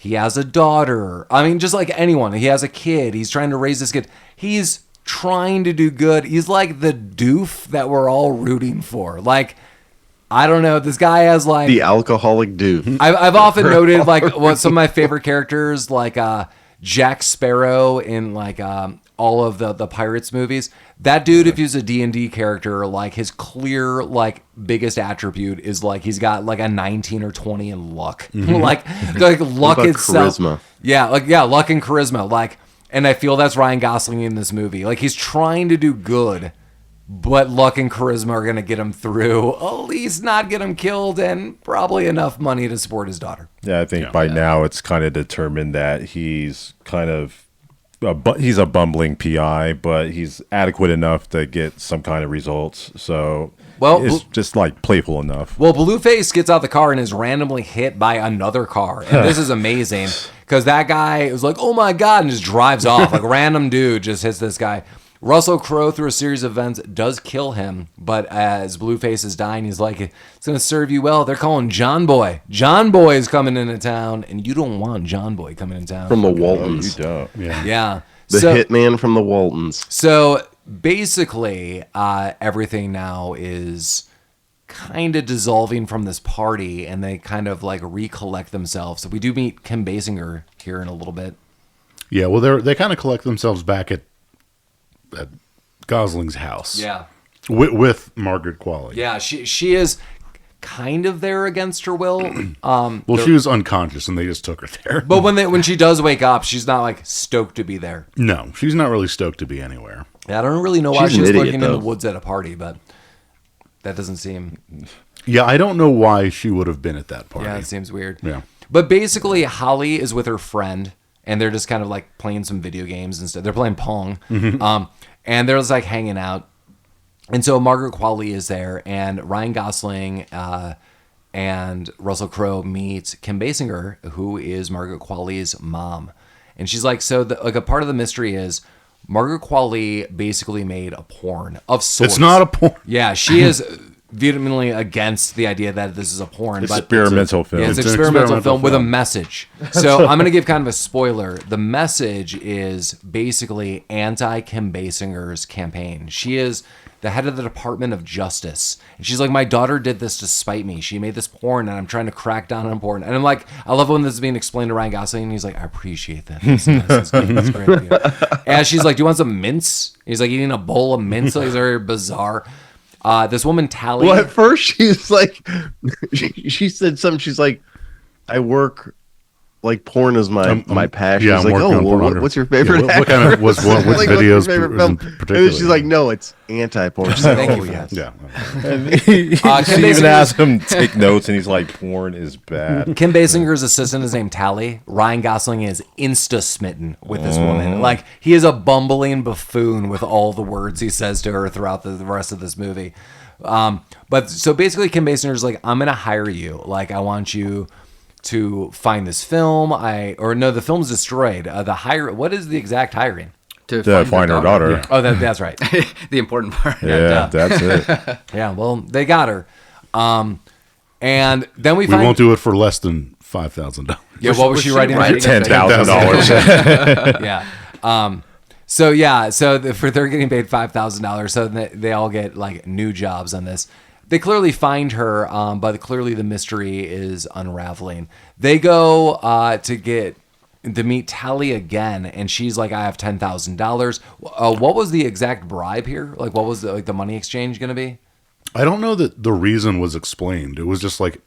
he has a daughter. I mean, just like anyone, he has a kid. He's trying to raise this kid. He's trying to do good. He's like the doof that we're all rooting for. Like, I don't know. This guy has the alcoholic doof. I've often noted what some of my favorite characters, like Jack Sparrow in all of the Pirates movies. That dude, if he's a D&D character, his clear biggest attribute is he's got a 19 or 20 in luck. Mm-hmm. Luck itself. Charisma. Yeah, luck and charisma. And I feel that's Ryan Gosling in this movie. He's trying to do good, but luck and charisma are going to get him through, at least not get him killed, and probably enough money to support his daughter. Yeah, I think by now it's kind of determined that he's kind of he's a bumbling PI, but he's adequate enough to get some kind of results. So it's just playful enough. Well, Blueface gets out the car and is randomly hit by another car. And this is amazing because that guy was like, oh my God, and just drives off. Random dude just hits this guy. Russell Crowe, through a series of events, does kill him. But as Blueface is dying, he's like, it's going to serve you well. They're calling John Boy. John Boy is coming into town, and you don't want John Boy coming into town. From the Waltons. You don't. Yeah. The hitman from the Waltons. So basically, everything now is kind of dissolving from this party, and they kind of recollect themselves. So we do meet Kim Basinger here in a little bit. Yeah, well, they kind of collect themselves back at Gosling's house. Yeah. With Margaret Qualley. Yeah, she is kind of there against her will. She was unconscious and they just took her there. But when she does wake up, she's not stoked to be there. No, she's not really stoked to be anywhere. Yeah, I don't really know why she's lurking in the woods at a party, but that doesn't seem... Yeah, I don't know why she would have been at that party. Yeah, it seems weird. Yeah. But basically, Holly is with her friend, and they're just kind of playing some video games instead. They're playing Pong. Mm-hmm. And they're just hanging out. And so Margaret Qualley is there, and Ryan Gosling and Russell Crowe meet Kim Basinger, who is Margaret Qualley's mom. And she's a part of the mystery is Margaret Qualley basically made a porn of sorts. It's not a porn. Yeah, she is vehemently against the idea that this is a porn. Experimental film. Yeah, it's an experimental film with a message. So I'm going to give kind of a spoiler. The message is basically anti-Kim Basinger's campaign. She is the head of the Department of Justice. And she's like, my daughter did this to spite me. She made this porn, and I'm trying to crack down on porn. And I'm like, I love when this is being explained to Ryan Gosling, and he's like, I appreciate that. That's great. And she's like, do you want some mince? He's eating a bowl of mince. It's very bizarre. This woman, Tally. Well, at first she's she said something. She's like, I work porn is my passion. Yeah, she's what's your favorite? Yeah, what kind of which videos? And then she's like, no, it's anti-porn. She's like, thank you. Yes. Yeah. And she even asked him to take notes, and he's like, porn is bad. Kim Basinger's assistant is named Tally. Ryan Gosling is insta-smitten with this woman. He is a bumbling buffoon with all the words he says to her throughout the rest of this movie. But so basically Kim Basinger's I'm going to hire you. I want you to find this film. The film's destroyed. What is the exact hiring? To find her daughter. Yeah. Oh, that's right. The important part. Yeah, that's it. Yeah, well, they got her. And then we won't do it for less than $5,000. Yeah, what was she writing? $10,000. Yeah. So they're getting paid $5,000. So they all get like new jobs on this. They clearly find her, but clearly the mystery is unraveling. They go to meet Tally again, and she's like, "I have $10,000." What was the exact bribe here? Like, what was the money exchange going to be? I don't know that the reason was explained. It was just like,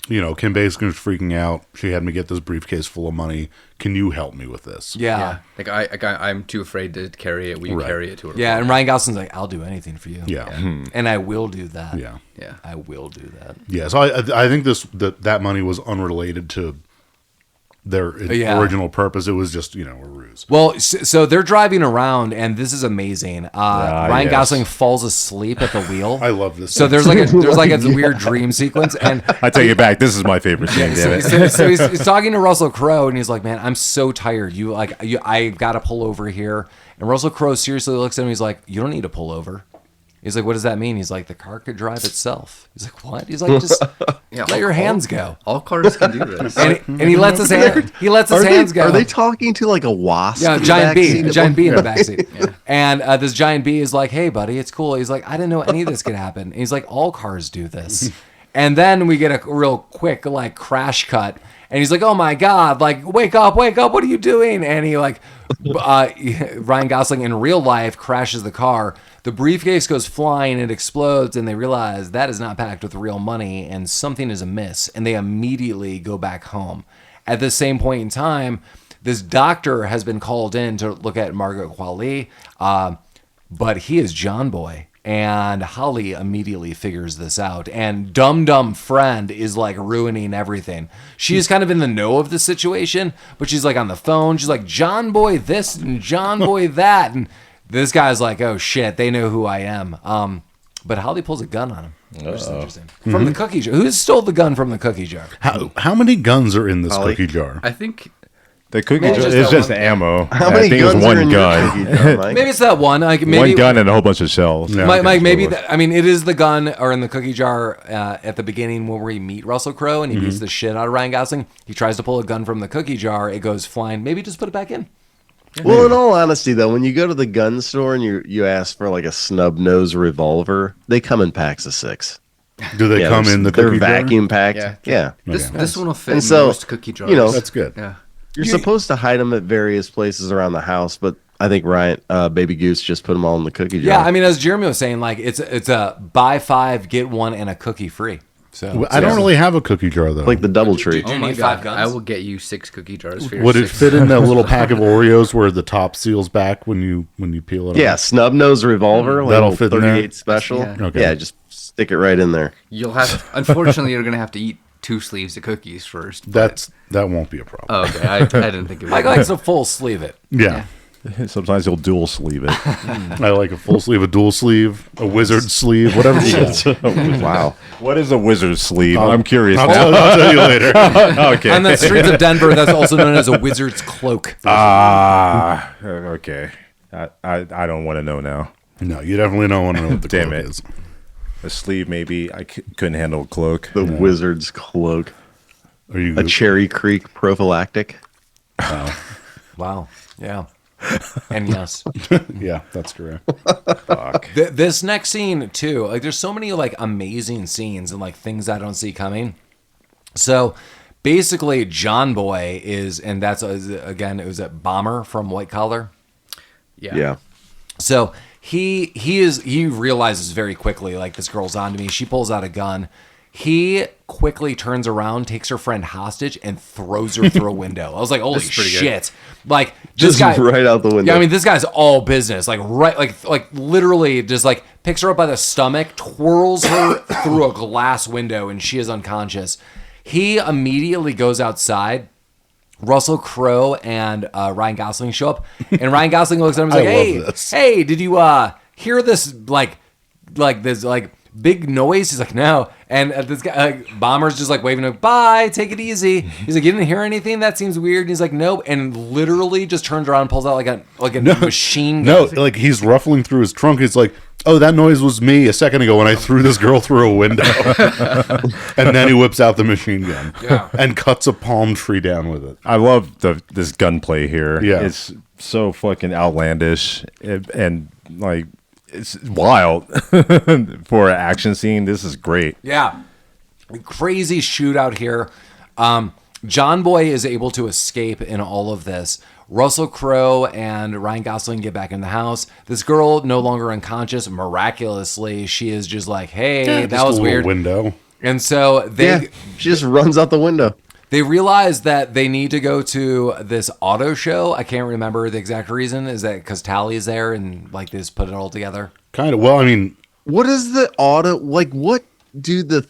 Kim Basinger was freaking out. She had me get this briefcase full of money. Can you help me with this? Yeah. Like I'm too afraid to carry it. Will you carry it to her? Yeah, and Ryan Gosling's like, "I'll do anything for you." Yeah. And I will do that. Yeah. Yeah. I will do that. Yeah. So I think that money was unrelated to their original purpose. It was just, a ruse. Well, so they're driving around, and this is amazing. Ryan Gosling falls asleep at the wheel. I love this. So there's like a weird dream sequence, and I take it back. This is my favorite scene. Damn it. So he's talking to Russell Crowe, and he's like, "Man, I'm so tired. I got to pull over here." And Russell Crowe seriously looks at him. He's like, "You don't need to pull over." He's like, "What does that mean?" He's like, "The car could drive itself." He's like, "What?" He's like, "Just let your hands go." All cars can do this. And he lets his hands go. Are they talking to like a wasp? Yeah, a giant bee in the backseat. Yeah. And this giant bee is like, "Hey, buddy, it's cool." He's like, "I didn't know any of this could happen." And he's like, "All cars do this." And then we get a real quick like crash cut, and he's like, "Oh my God, like wake up, what are you doing?" And he like, Ryan Gosling in real life crashes the car. The briefcase goes flying, it explodes, and they realize that is not packed with real money and something is amiss, and they immediately go back home. At the same point in time, this doctor has been called in to look at Margaret Qualley, but he is John Boy, and Holly immediately figures this out, and dumb friend is like ruining everything. She's kind of in the know of the situation, but she's like on the phone, she's like, "John Boy this and John Boy that," and this guy's like, "Oh shit, they know who I am." But Holly pulls a gun on him. Which is interesting. From the cookie jar. Who stole the gun from the cookie jar? How many guns are in this Holly? cookie jar? I think the cookie jar is just ammo. How many I think guns it was are one in your gun. cookie jar, Mike? Maybe it's that one. Like maybe One gun and a whole bunch of shells. No. Mike, maybe it is the gun or in the cookie jar at the beginning when we meet Russell Crowe and he beats the shit out of Ryan Gosling. He tries to pull a gun from the cookie jar. It goes flying. Maybe just put it back in. Well, in all honesty, though, when you go to the gun store and you ask for like a snub nose revolver, they come in packs of 6. Do they come in the they're cookie jar? vacuum packed. Yeah. Yeah. This one will fit And in so, most cookie jars. That's good. Yeah. You're supposed to hide them at various places around the house, but I think Ryan, Baby Goose, just put them all in the cookie jar. Yeah, I mean, as Jeremy was saying, like it's a buy 5 get 1 and a cookie free. So I don't really have a cookie jar though. like the double tree. Do you Oh my need God. 5 guns? I will get you 6 cookie jars for your Would it 6. fit in that little pack of Oreos where the top seals back when you peel it Yeah, off? snub nose revolver. Like That'll a fit in there? 38 special. Yeah. Okay. Yeah, just stick it right in there. You'll have. Unfortunately, you're gonna have to eat 2 sleeves of cookies first. but- That won't be a problem. Oh, okay. I didn't think it was. Mike likes to full sleeve it. Yeah. Sometimes you'll dual sleeve it. I like a full sleeve, a dual sleeve, a wizard sleeve, whatever you want. Wow. What is a wizard sleeve? I'm curious I'll now. tell you later. Okay. On the streets of Denver, that's also known as a wizard's cloak. Okay. I don't want to know now. No, you definitely don't want to know what the Damn cloak it. is. A sleeve, maybe. I couldn't handle a cloak. The wizard's cloak. Are you A Cherry Creek prophylactic. Wow. Yeah. And yes. Yeah, that's correct. Fuck. This next scene too, like there's so many like amazing scenes and like things I don't see coming. So basically John Boy is, and that's again, it was at Bomer from White Collar. Yeah. So he realizes very quickly, like, this girl's onto me. She pulls out a gun. He quickly turns around, takes her friend hostage, and throws her through a window. I was like, holy shit. Like, this Just guy right out the window. Yeah, I mean, this guy's all business. Like, right, like literally just like picks her up by the stomach, twirls her through a glass window, and she is unconscious. He immediately goes outside. Russell Crowe and Ryan Gosling show up, and Ryan Gosling looks at him and is like, hey, did you hear this like this like big noise. He's like, no. And this guy, Bomer's just like waving, like, bye, take it easy. He's like, you didn't hear anything? That seems weird. And he's like, nope. And literally just turns around and pulls out like a machine gun. No, like he's ruffling through his trunk. He's like, oh, that noise was me a second ago when I threw this girl through a window. And then he whips out the machine gun and cuts a palm tree down with it. I love this gunplay here. Yeah. It's so fucking outlandish and like it's wild for an action scene. This is great. Yeah. Crazy shootout here. John Boy is able to escape in all of this. Russell Crowe and Ryan Gosling get back in the house. This girl no longer unconscious. Miraculously, she is just like, hey, that was weird. Window. And so she just runs out the window. They realize that they need to go to this auto show. I can't remember the exact reason. Is that because Tally's there and like they just put it all together? Kind of. Well, I mean, what is the auto like? What do the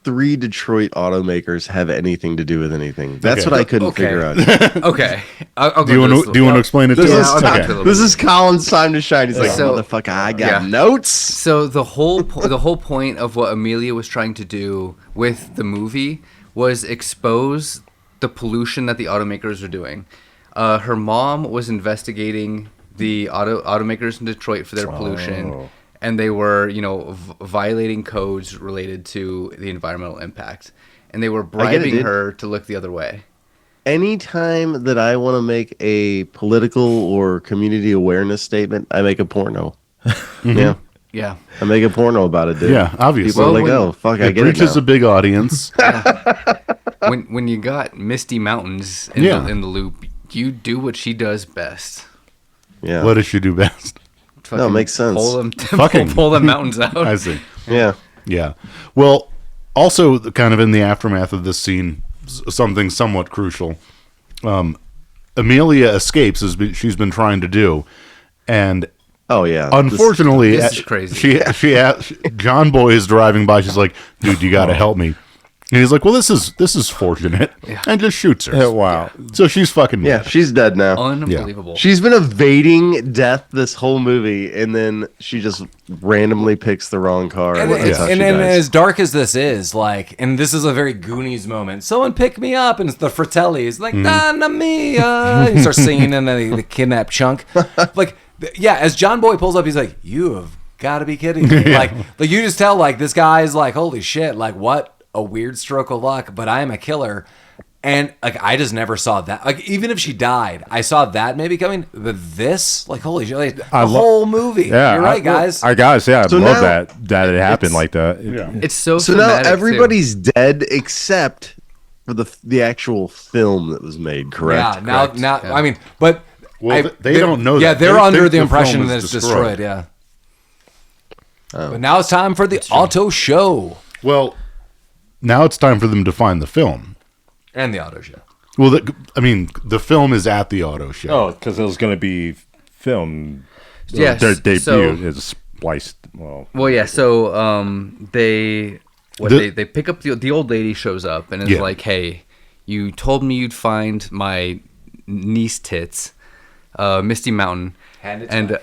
3 Detroit automakers have anything to do with anything? That's what I couldn't figure out. Okay. I'll do you want to explain it to us? This is Collin's time to shine. He's like, motherfucker, I got notes. So the whole point of what Amelia was trying to do with the movie was expose the pollution that the automakers are doing. Her mom was investigating the automakers in Detroit for their pollution, and they were, violating codes related to the environmental impact, and they were bribing her to look the other way. Anytime that I want to make a political or community awareness statement, I make a porno. Yeah. I make a porno about it, dude. Yeah, obviously. People are like, oh, fuck, I get it now. It reaches a big audience. When you got Misty Mountains in the loop, you do what she does best. Yeah. What does she do best? No, it makes sense. Pull the mountains out. I see. Yeah. Yeah. Well, also kind of in the aftermath of this scene, something somewhat crucial. Amelia escapes as she's been trying to do, and oh yeah, this unfortunately, is crazy. She John Boy is driving by. She's like, "Dude, you got to help me." And he's like, "Well, this is fortunate," and just shoots her. Wow. So she's fucking dead. she's dead now. Unbelievable. She's been evading death this whole movie, and then she just randomly picks the wrong car. And as dark as this is, like, and this is a very Goonies moment. Someone pick me up, and it's the Fratellis, like, Donna Mia. He starts singing, and then the kidnap Chunk. Like, as John Boy pulls up, he's like, "You have got to be kidding me!" Like you just tell, like, this guy's like, "Holy shit!" Like, what a weird stroke of luck, but I am a killer. And like I just never saw that. Like even if she died, I saw that maybe coming. But this, like, holy shit, like, the whole movie. Yeah, you're right, guys. I love that it happened like that. It's so now everybody's dead except for the actual film that was made. Correct. Yeah. Now, I mean, but they don't know. Yeah, that. they're They under think the impression that it's destroyed. Yeah. But now it's time for the auto show. Well, now it's time for them to find the film. And the auto show. Well, the film is at the auto show. Oh, because it was going to be filmed. Yes. Their debut is spliced. Well, yeah. So they pick up the old lady shows up and is like, "Hey, you told me you'd find my niece tits, Misty Mountain, and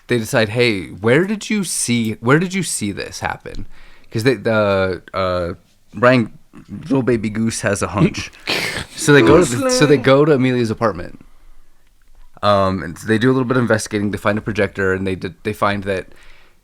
they decide, hey, where did you see this happen? Because Brian, little baby goose, has a hunch. So they go to Amelia's apartment. And they do a little bit of investigating. They find a projector, and they find that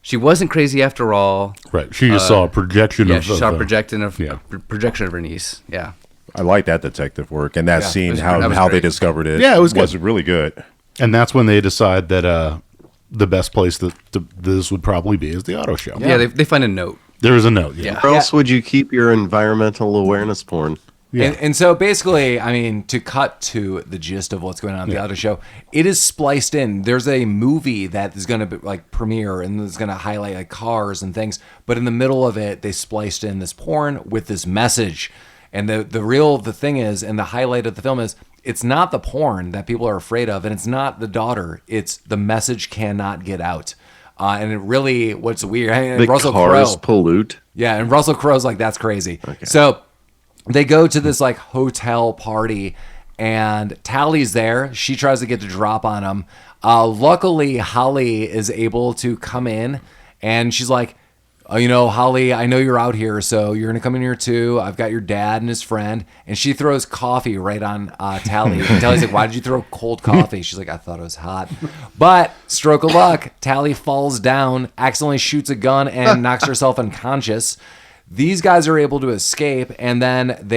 she wasn't crazy after all. Right. She just saw a projection. Yeah, she saw a projection of her niece. Yeah. I like that detective work and that scene. How they discovered it. Yeah, it was really good. And that's when they decide that the best place that this would probably be is the auto show. Yeah, they find a note. There is a note. Yeah. Where else would you keep your environmental awareness porn? Yeah. And so basically, I mean, to cut to the gist of what's going on at the auto show, it is spliced in. There's a movie that is going to like premiere and is going to highlight like cars and things, but in the middle of it, they spliced in this porn with this message. And the thing is, and the highlight of the film is, it's not the porn that people are afraid of, and it's not the daughter. It's the message cannot get out. And it really, what's weird, and the Russell cars Crowe pollute. Yeah, and Russell Crowe's like, that's crazy. Okay. So they go to this like hotel party, and Tally's there. She tries to get the drop on him. Luckily, Holly is able to come in, and she's like, Holly, I know you're out here, so you're going to come in here too. I've got your dad and his friend. And she throws coffee right on Tally. And Tally's like, why did you throw cold coffee? She's like, I thought it was hot. But stroke of luck, Tally falls down, accidentally shoots a gun, and knocks herself unconscious. These guys are able to escape, and then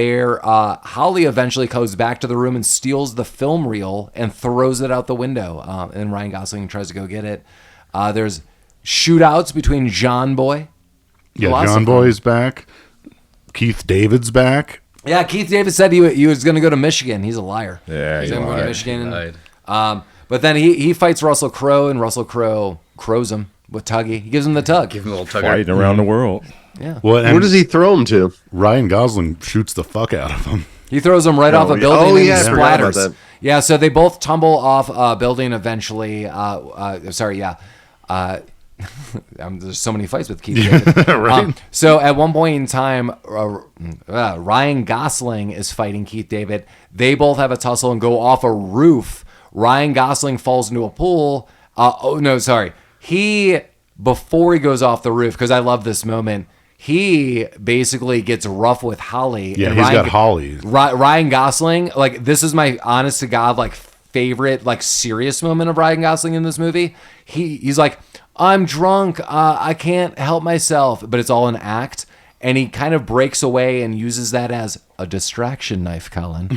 Holly eventually goes back to the room and steals the film reel and throws it out the window. And Ryan Gosling tries to go get it. There's shootouts between John Boy. Yeah, John Boy's back. Keith David's back. Yeah, Keith David said he was going to go to Michigan. He's a liar. Yeah, he's going to go to Michigan. But then he fights Russell Crowe, and Russell Crowe crows him with Tuggy. He gives him the tug. Give him a little tugger. Fighting around the world. Yeah. Well, where does he throw him to? Ryan Gosling shoots the fuck out of him. He throws him right off a building and splatters. Yeah, so they both tumble off a building eventually. There's so many fights with Keith David. Right. So at one point in time, Ryan Gosling is fighting Keith David. They both have a tussle and go off a roof. Ryan Gosling falls into a pool. Before he goes off the roof, because I love this moment, he basically gets rough with Holly. Yeah, he's got Holly. Ryan Gosling, like, this is my honest to God, like, favorite, like, serious moment of Ryan Gosling in this movie. He's like, I'm drunk. I can't help myself. But it's all an act. And he kind of breaks away and uses that as a distraction knife, Collin.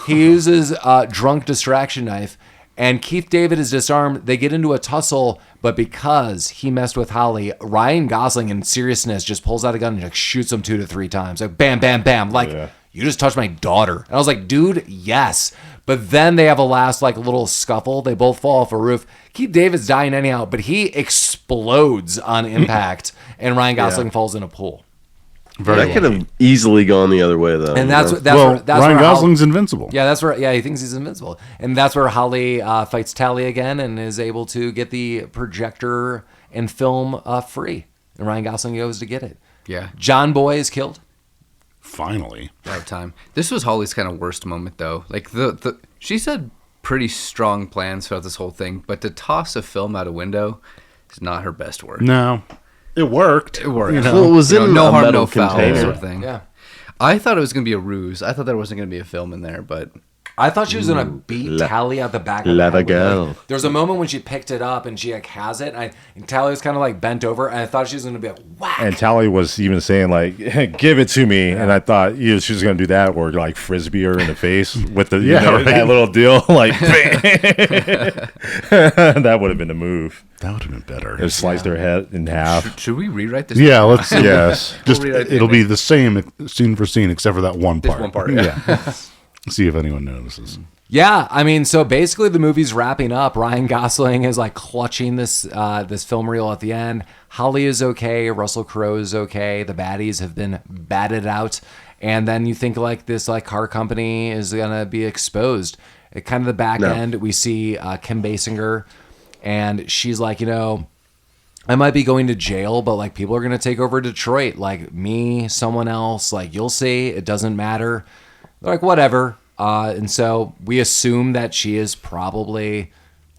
He uses a drunk distraction knife. And Keith David is disarmed. They get into a tussle, but because he messed with Holly, Ryan Gosling, in seriousness, just pulls out a gun and like shoots him 2 to 3 times. Like, bam, bam, bam. Like, you just touched my daughter. And I was like, dude, yes. But then they have a last like little scuffle. They both fall off a roof. Keith David's dying anyhow, but he explodes on impact, and Ryan Gosling falls in a pool. That could have easily gone the other way, though. And that's where Ryan Gosling's invincible. Yeah, that's where. Yeah, he thinks he's invincible, and that's where Holly fights Tally again and is able to get the projector and film free. And Ryan Gosling goes to get it. Yeah, John Boy is killed. Finally, about time. This was Holly's kind of worst moment, though. Like she said pretty strong plans throughout this whole thing, but to toss a film out a window is not her best work. No. It worked. It worked. Well, it was in no a harm, metal no foul container. sort of thing. Yeah. I thought it was going to be a ruse. I thought there wasn't going to be a film in there, but I thought she was going to beat Tally out the back of Let the her head. go. Like, there's a moment when she picked it up and she like has it, and Tally was kind of like bent over, and I thought she was going to be like, whack. And Tally was even saying like, "Give it to me," and I thought she was going to do that, or like frisbee her in the face with the that little deal, like that would have been the move. That would have been better. It sliced her head in half. should we rewrite this? Yeah, let's. Yes, it'll be the same scene for scene except for that one part. This one part, yeah. See if anyone notices. Yeah, I mean, so basically the movie's wrapping up. Ryan Gosling is like clutching this film reel at the end. Holly is okay. Russell Crowe is okay. The baddies have been batted out. And then you think like this like car company is going to be exposed. At kind of the back end, we see Kim Basinger, and she's like, I might be going to jail, but like people are going to take over Detroit. Like me, someone else, like you'll see, it doesn't matter. They're like, whatever. And so we assume that she is probably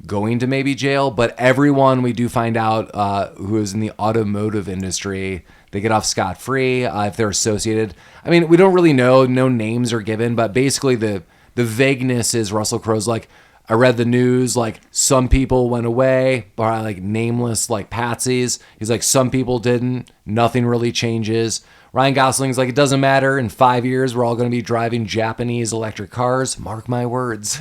going to maybe jail, but everyone we do find out who is in the automotive industry, they get off scot-free if they're associated. I mean, we don't really know. No names are given, but basically the vagueness is Russell Crowe's like, I read the news, like some people went away, by like nameless like patsies. He's like, some people didn't. Nothing really changes. Ryan Gosling's like, it doesn't matter. In 5 years, we're all going to be driving Japanese electric cars. Mark my words.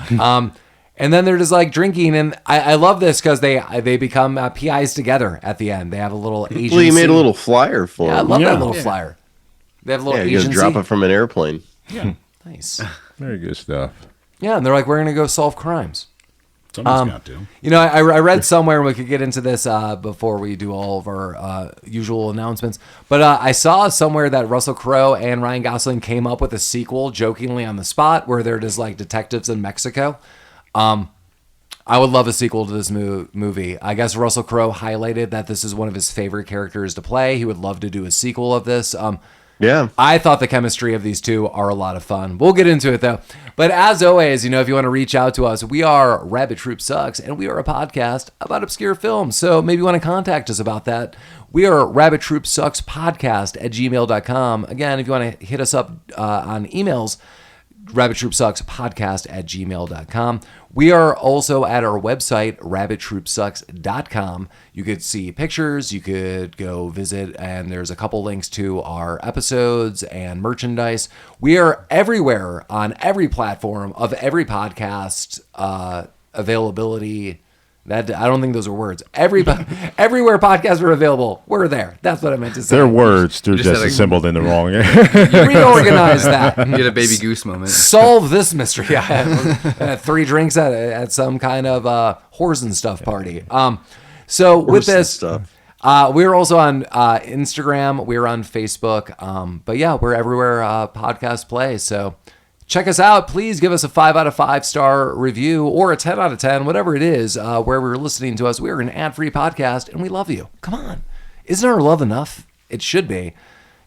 And then they're just like drinking. And I love this because they become PIs together at the end. They have a little agency. Well, you made a little flyer for I them. love that little flyer. They have a little you agency. just drop it from an airplane. Yeah, nice. Very good stuff. Yeah, and they're like, we're going to go solve crimes. Somebody's got to. I read somewhere, and we could get into this before we do all of our usual announcements, but I saw somewhere that Russell Crowe and Ryan Gosling came up with a sequel jokingly on the spot where they're just like detectives in Mexico. I would love a sequel to this movie. I guess Russell Crowe highlighted that this is one of his favorite characters to play. He would love to do a sequel of this. Yeah. I thought the chemistry of these two are a lot of fun. We'll get into it though. But as always, if you want to reach out to us, we are Rabbit Troop Sucks, and we are a podcast about obscure films. So maybe you want to contact us about that. We are Rabbit Troop Sucks podcast at gmail.com. Again, if you want to hit us up on emails, rabbittroopsuckspodcast@gmail.com. We are also at our website, rabbittroopsucks.com. You could see pictures, you could go visit, and there's a couple links to our episodes and merchandise. We are everywhere on every platform of every podcast availability. That I don't think those are words. Everywhere podcasts are available, we're there. That's what I meant to say. They're words. They're just assembled in the wrong. Reorganize that. You get a baby goose moment. Solve this mystery. I had 3 drinks at some kind of horse and stuff party. So with this stuff. We're also on Instagram. We're on Facebook. But yeah, we're everywhere podcasts play. So check us out. Please give us a 5 out of 5 star review or a 10 out of 10, whatever it is, where we're listening to us. We're an ad-free podcast, and we love you. Come on. Isn't our love enough? It should be.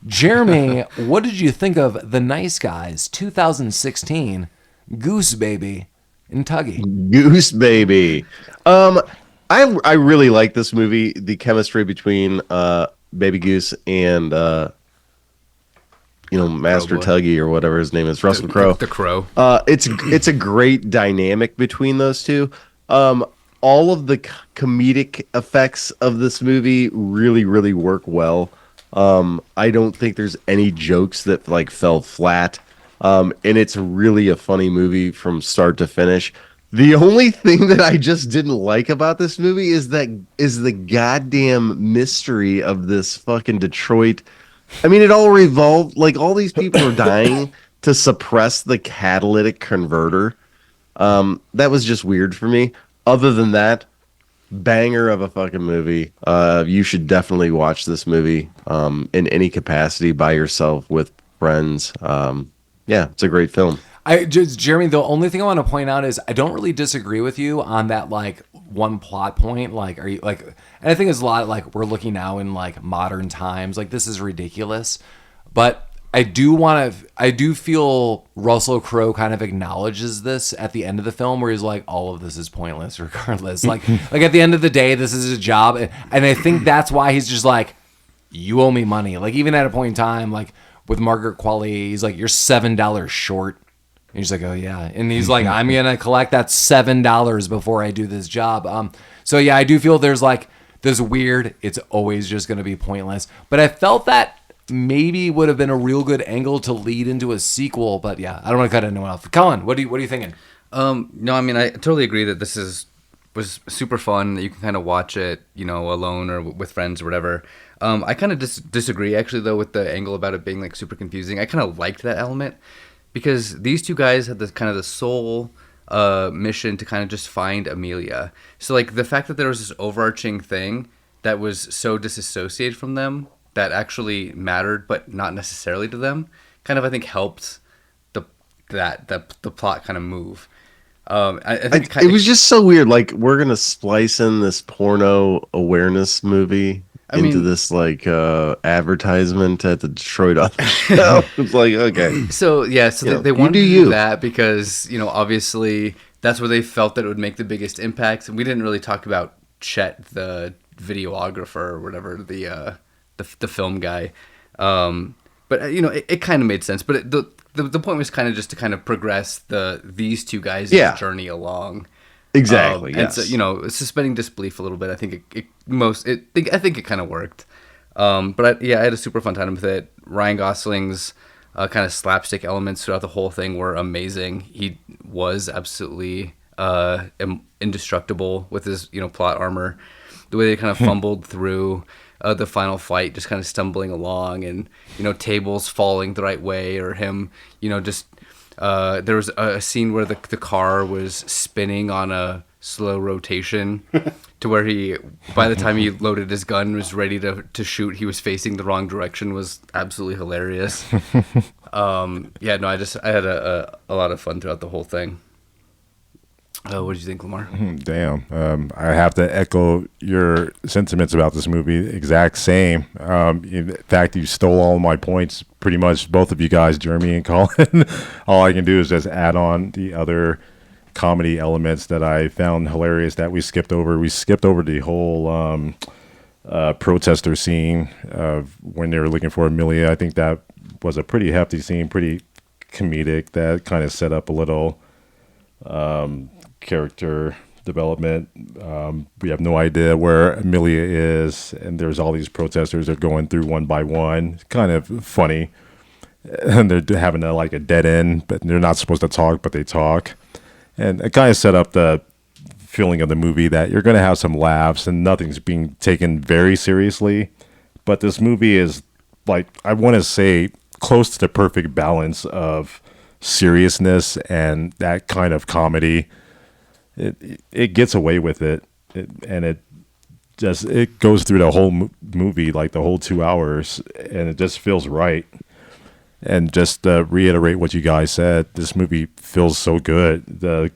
Jeremy, what did you think of The Nice Guys 2016, Goose Baby, and Tuggy? Goose Baby. I really like this movie. The chemistry between Baby Goose and Master Tuggy or whatever his name is, Russell Crowe. The Crow. It's a great dynamic between those two. All of the comedic effects of this movie really, really work well. I don't think there's any jokes that fell flat. And it's really a funny movie from start to finish. The only thing that I just didn't like about this movie is the goddamn mystery of this fucking Detroit. I mean, it all revolved, all these people are dying to suppress the catalytic converter. That was just weird for me. Other than that, banger of a fucking movie. You should definitely watch this movie in any capacity, by yourself, with friends. Yeah, it's a great film. Jeremy, the only thing I want to point out is I don't really disagree with you on that one plot point. Are you and I think it's a lot we're looking now in modern times. This is ridiculous. But I do feel Russell Crowe kind of acknowledges this at the end of the film, where he's all of this is pointless regardless. Like at the end of the day, this is a job. And I think that's why he's just you owe me money. Even at a point in time, with Margaret Qualley, he's you're $7 short. And he's oh yeah. And he's I'm going to collect that $7 before I do this job. So yeah, I do feel there's this weird, it's always just going to be pointless. But I felt that maybe would have been a real good angle to lead into a sequel. But yeah, I don't want to cut anyone off. Collin, what are you thinking? No, I mean, I totally agree that this was super fun, that you can kind of watch it, alone or with friends or whatever. I kind of disagree actually though with the angle about it being super confusing. I kind of liked that element, because these two guys had this kind of the sole mission to kind of just find Amelia. So the fact that there was this overarching thing that was so disassociated from them that actually mattered, but not necessarily to them, kind of I think helped the plot kind of move. I think it was just so weird. We're gonna splice in this porno awareness movie into this advertisement at the Detroit office. It's okay. So yeah, they wanted to do that because obviously that's where they felt that it would make the biggest impact. And we didn't really talk about Chet, the videographer or whatever, the film guy. But it kind of made sense. But the point was kind of just to kind of progress these two guys' journey along. Exactly. Yes. And so, suspending disbelief a little bit. I think I think it kind of worked. But I had a super fun time with it. Ryan Gosling's kind of slapstick elements throughout the whole thing were amazing. He was absolutely indestructible with his plot armor. The way they kind of fumbled through the final fight, just kind of stumbling along, and tables falling the right way, or him just. There was a scene where the car was spinning on a slow rotation to where by the time he loaded his gun and was ready to shoot, he was facing the wrong direction. Was absolutely hilarious. I had a lot of fun throughout the whole thing. What did you think, Lamar? Damn. I have to echo your sentiments about this movie. Exact same. In fact, you stole all my points, pretty much, both of you guys, Jeremy and Collin. All I can do is just add on the other comedy elements that I found hilarious that we skipped over. We skipped over the whole protester scene when they were looking for Amelia. I think that was a pretty hefty scene, pretty comedic. That kind of set up a little character development. We have no idea where Amelia is, and there's all these protesters that are going through one by one. It's kind of funny, and they're having a dead end, but they're not supposed to talk, but they talk, and it kind of set up the feeling of the movie that you're going to have some laughs and nothing's being taken very seriously. But this movie is, I want to say, close to the perfect balance of seriousness and that kind of comedy. It gets away with it, and it goes through the whole movie, the whole 2 hours, and it just feels right. And just to reiterate what you guys said, this movie feels so good. The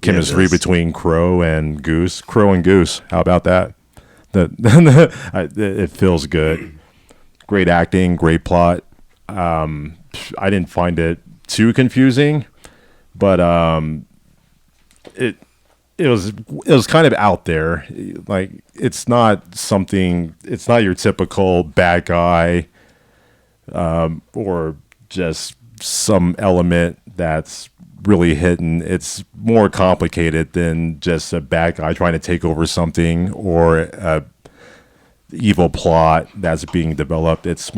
chemistry between Crowe and Goose. How about that? It feels good. Great acting, great plot. I didn't find it too confusing, but it was kind of out there. It's not your typical bad guy, or just some element that's really hidden. It's more complicated than just a bad guy trying to take over something or a evil plot that's being developed. It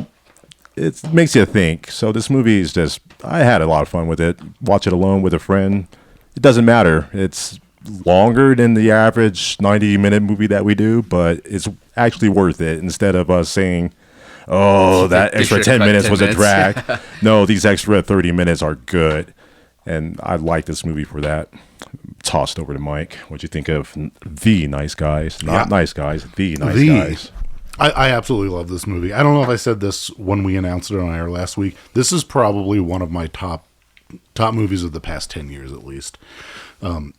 makes you think. So this movie is just, I had a lot of fun with it. Watch it alone with a friend. It doesn't matter. It's longer than the average 90-minute movie that we do, but it's actually worth it. Instead of us saying, oh, that extra 10 minutes was a drag. No, these extra 30 minutes are good. And I like this movie for that. Tossed over to Mike. What'd you think of The Nice Guys? Not Nice Guys, The Nice Guys. I absolutely love this movie. I don't know if I said this when we announced it on air last week. This is probably one of my top movies of the past 10 years at least. I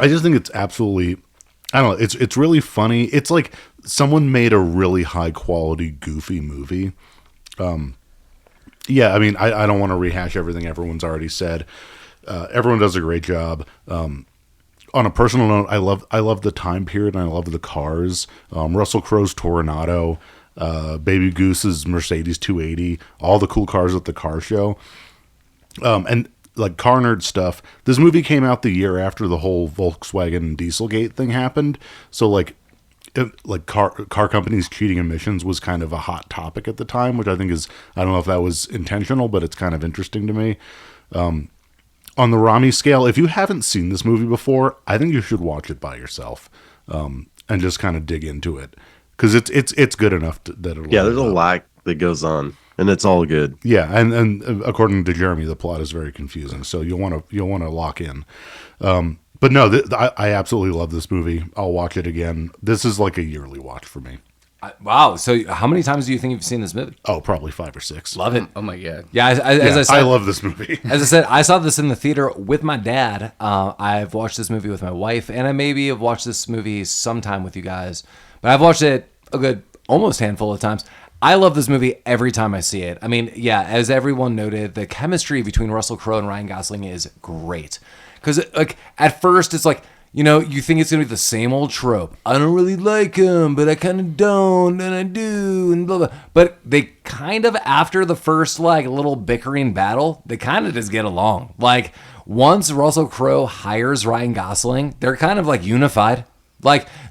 just think it's absolutely, I don't know, it's really funny. It's like someone made a really high quality goofy movie. Yeah, I mean, I don't want to rehash everything everyone's already said. Everyone does a great job. On a personal note, I love the time period, and I love the cars. Russell Crowe's Toronado, Baby Goose's Mercedes 280, all the cool cars at the car show. And like car nerd stuff, this movie came out the year after the whole Volkswagen Dieselgate thing happened. So car companies cheating emissions was kind of a hot topic at the time, which I think is, I don't know if that was intentional, but it's kind of interesting to me. On the Rami scale, if you haven't seen this movie before, I think you should watch it by yourself, and just kind of dig into it, because it's good enough that it'll. Yeah, there's a lot that goes on, and it's all good. Yeah, and according to Jeremy, the plot is very confusing, so you'll want to lock in. But no, I absolutely love this movie. I'll watch it again. This is like a yearly watch for me. Wow. So how many times do you think you've seen this movie? Oh, probably 5 or 6. Love it. Oh my God. Yeah. As I said, I love this movie. As I said, I saw this in the theater with my dad. I've watched this movie with my wife, and I maybe have watched this movie sometime with you guys, but I've watched it a good almost handful of times. I love this movie every time I see it. I mean, yeah, as everyone noted, the chemistry between Russell Crowe and Ryan Gosling is great. Because at first it's like, you think it's going to be the same old trope. I don't really like him, but I kind of don't, and I do, and blah, blah. But they kind of, after the first, little bickering battle, they kind of just get along. Once Russell Crowe hires Ryan Gosling, they're kind of, unified.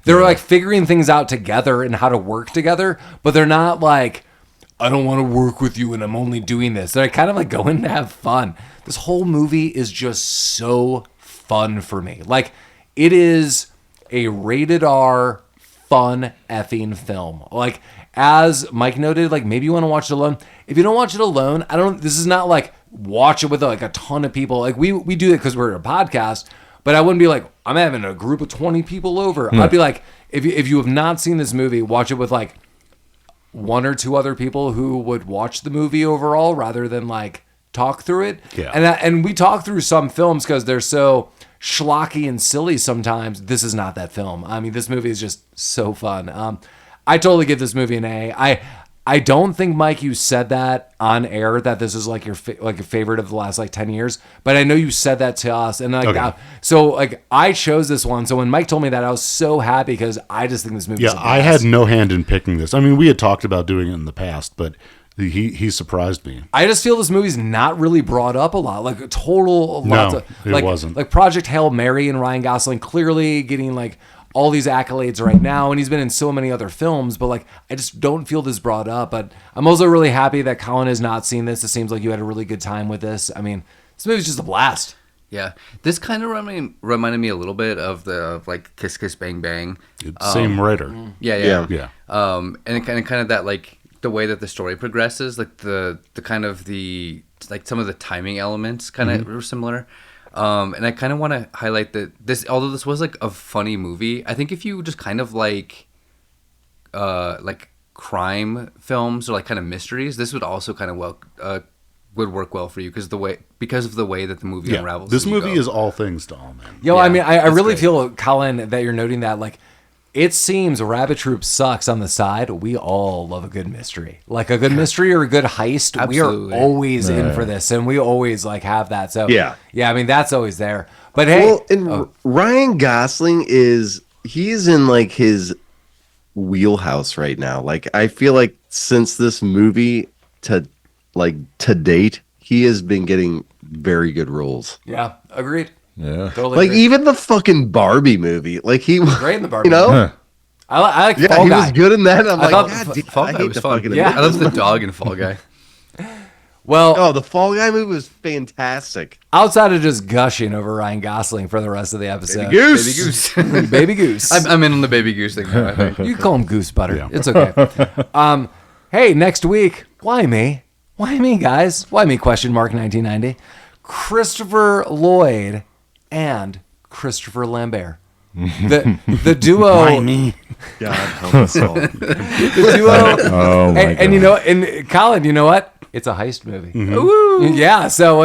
They're, figuring things out together and how to work together, but they're not, I don't want to work with you and I'm only doing this. They're kind of, going to have fun. This whole movie is just so fun for me. It is a rated R, fun effing film. As Mike noted, maybe you want to watch it alone. If you don't watch it alone, this is not watch it with a ton of people. We do it because we're a podcast, but I wouldn't be I'm having a group of 20 people over. I'd be if you have not seen this movie, watch it with 1 or 2 other people who would watch the movie overall rather than talk through it. Yeah. And we talk through some films because they're so schlocky and silly sometimes, this is not that film. I mean, this movie is just so fun. I totally give this movie an A. I don't think, Mike, you said that on air, that this is like your like a favorite of the last like 10 years, but I know you said that to us, and like okay. I chose this one. So when Mike told me that, I was so happy because I just think this movie. Yeah, I had no hand in picking this. I mean, we had talked about doing it in the past, but he surprised me. I just feel this movie's not really brought up a lot, like It wasn't. Like Project Hail Mary and Ryan Gosling clearly getting like all these accolades right now, and he's been in so many other films, but like I just don't feel this brought up. But I'm also really happy that Collin has not seen this. It seems like you had a really good time with this. I mean, this movie's just a blast. Yeah, this kind of reminded me a little bit of like Kiss Kiss Bang Bang. Same writer. Yeah. And kind of that, like the way that the story progresses, like the kind of the like some of the timing elements kind of were similar. And I kind of want to highlight that this, although this was like a funny movie, I think if you just kind of like crime films or like kind of mysteries, this would also kind of would work well for you because of the way that the movie unravels. This movie is all things to all men. I mean, I really feel, Collin, that you're noting that, like, it seems Rabbit Troop sucks on the side. We all love a good mystery. Like a good mystery or a good heist. Absolutely. We are always in for this, and we always like have that. So yeah, I mean, that's always there. But hey, Ryan Gosling he's in like his wheelhouse right now. Like I feel like since this movie to date, he has been getting very good roles. Yeah, agreed. Yeah, totally. Like even the fucking Barbie movie, like he was great in the Barbie. You know, Huh. I like yeah, Fall he Guy. was good in that. I'm like, God, Fall Guy was fun. Yeah, I love the dog in Fall Guy. Well, the Fall Guy movie was fantastic. Outside of just gushing over Ryan Gosling for the rest of the episode, Baby Goose. Baby Goose. I'm in on the Baby Goose thing now, I think. You call him Goose Butter. Yeah. It's okay. Hey, next week, why me? Why me, guys? Why me? ? 1990. Christopher Lloyd and Christopher Lambert. The duo. Why me? God help us all. The duo. Oh my God. And you know, and Collin, you know what? It's a heist movie. Woo! Yeah. So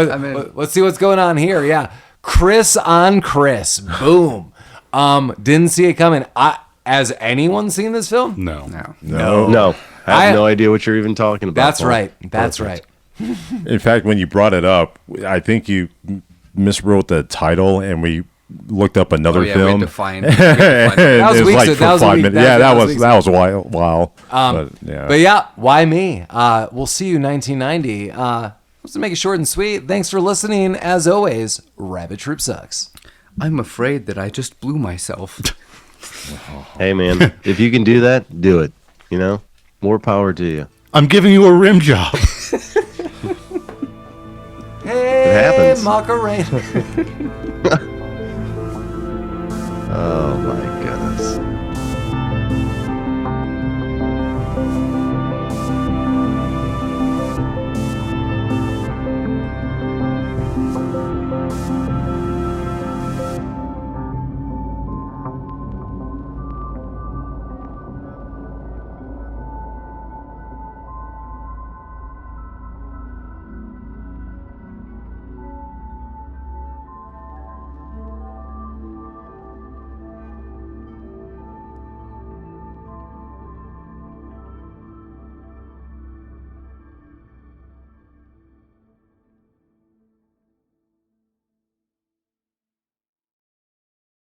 let's see what's going on here. Yeah. Chris on Chris. Boom. Didn't see it coming. Has anyone seen this film? No. No. I have no idea what you're even talking about. That's Paul. right. That's right. In fact, when you brought it up, I think you miswrote the title, and we looked up another film. We had to find That was it was weeks like ago. for That was a 5 week- minutes. that- That that was was weeks that was a while. But yeah, why me? We'll see you 1990. Let's make it short and sweet. Thanks for listening. As always, Rabbit Troop sucks. I'm afraid that I just blew myself. Hey man, if you can do that, do it. You know, more power to you. I'm giving you a rim job. Hey, happens. Macarena. Oh my goodness.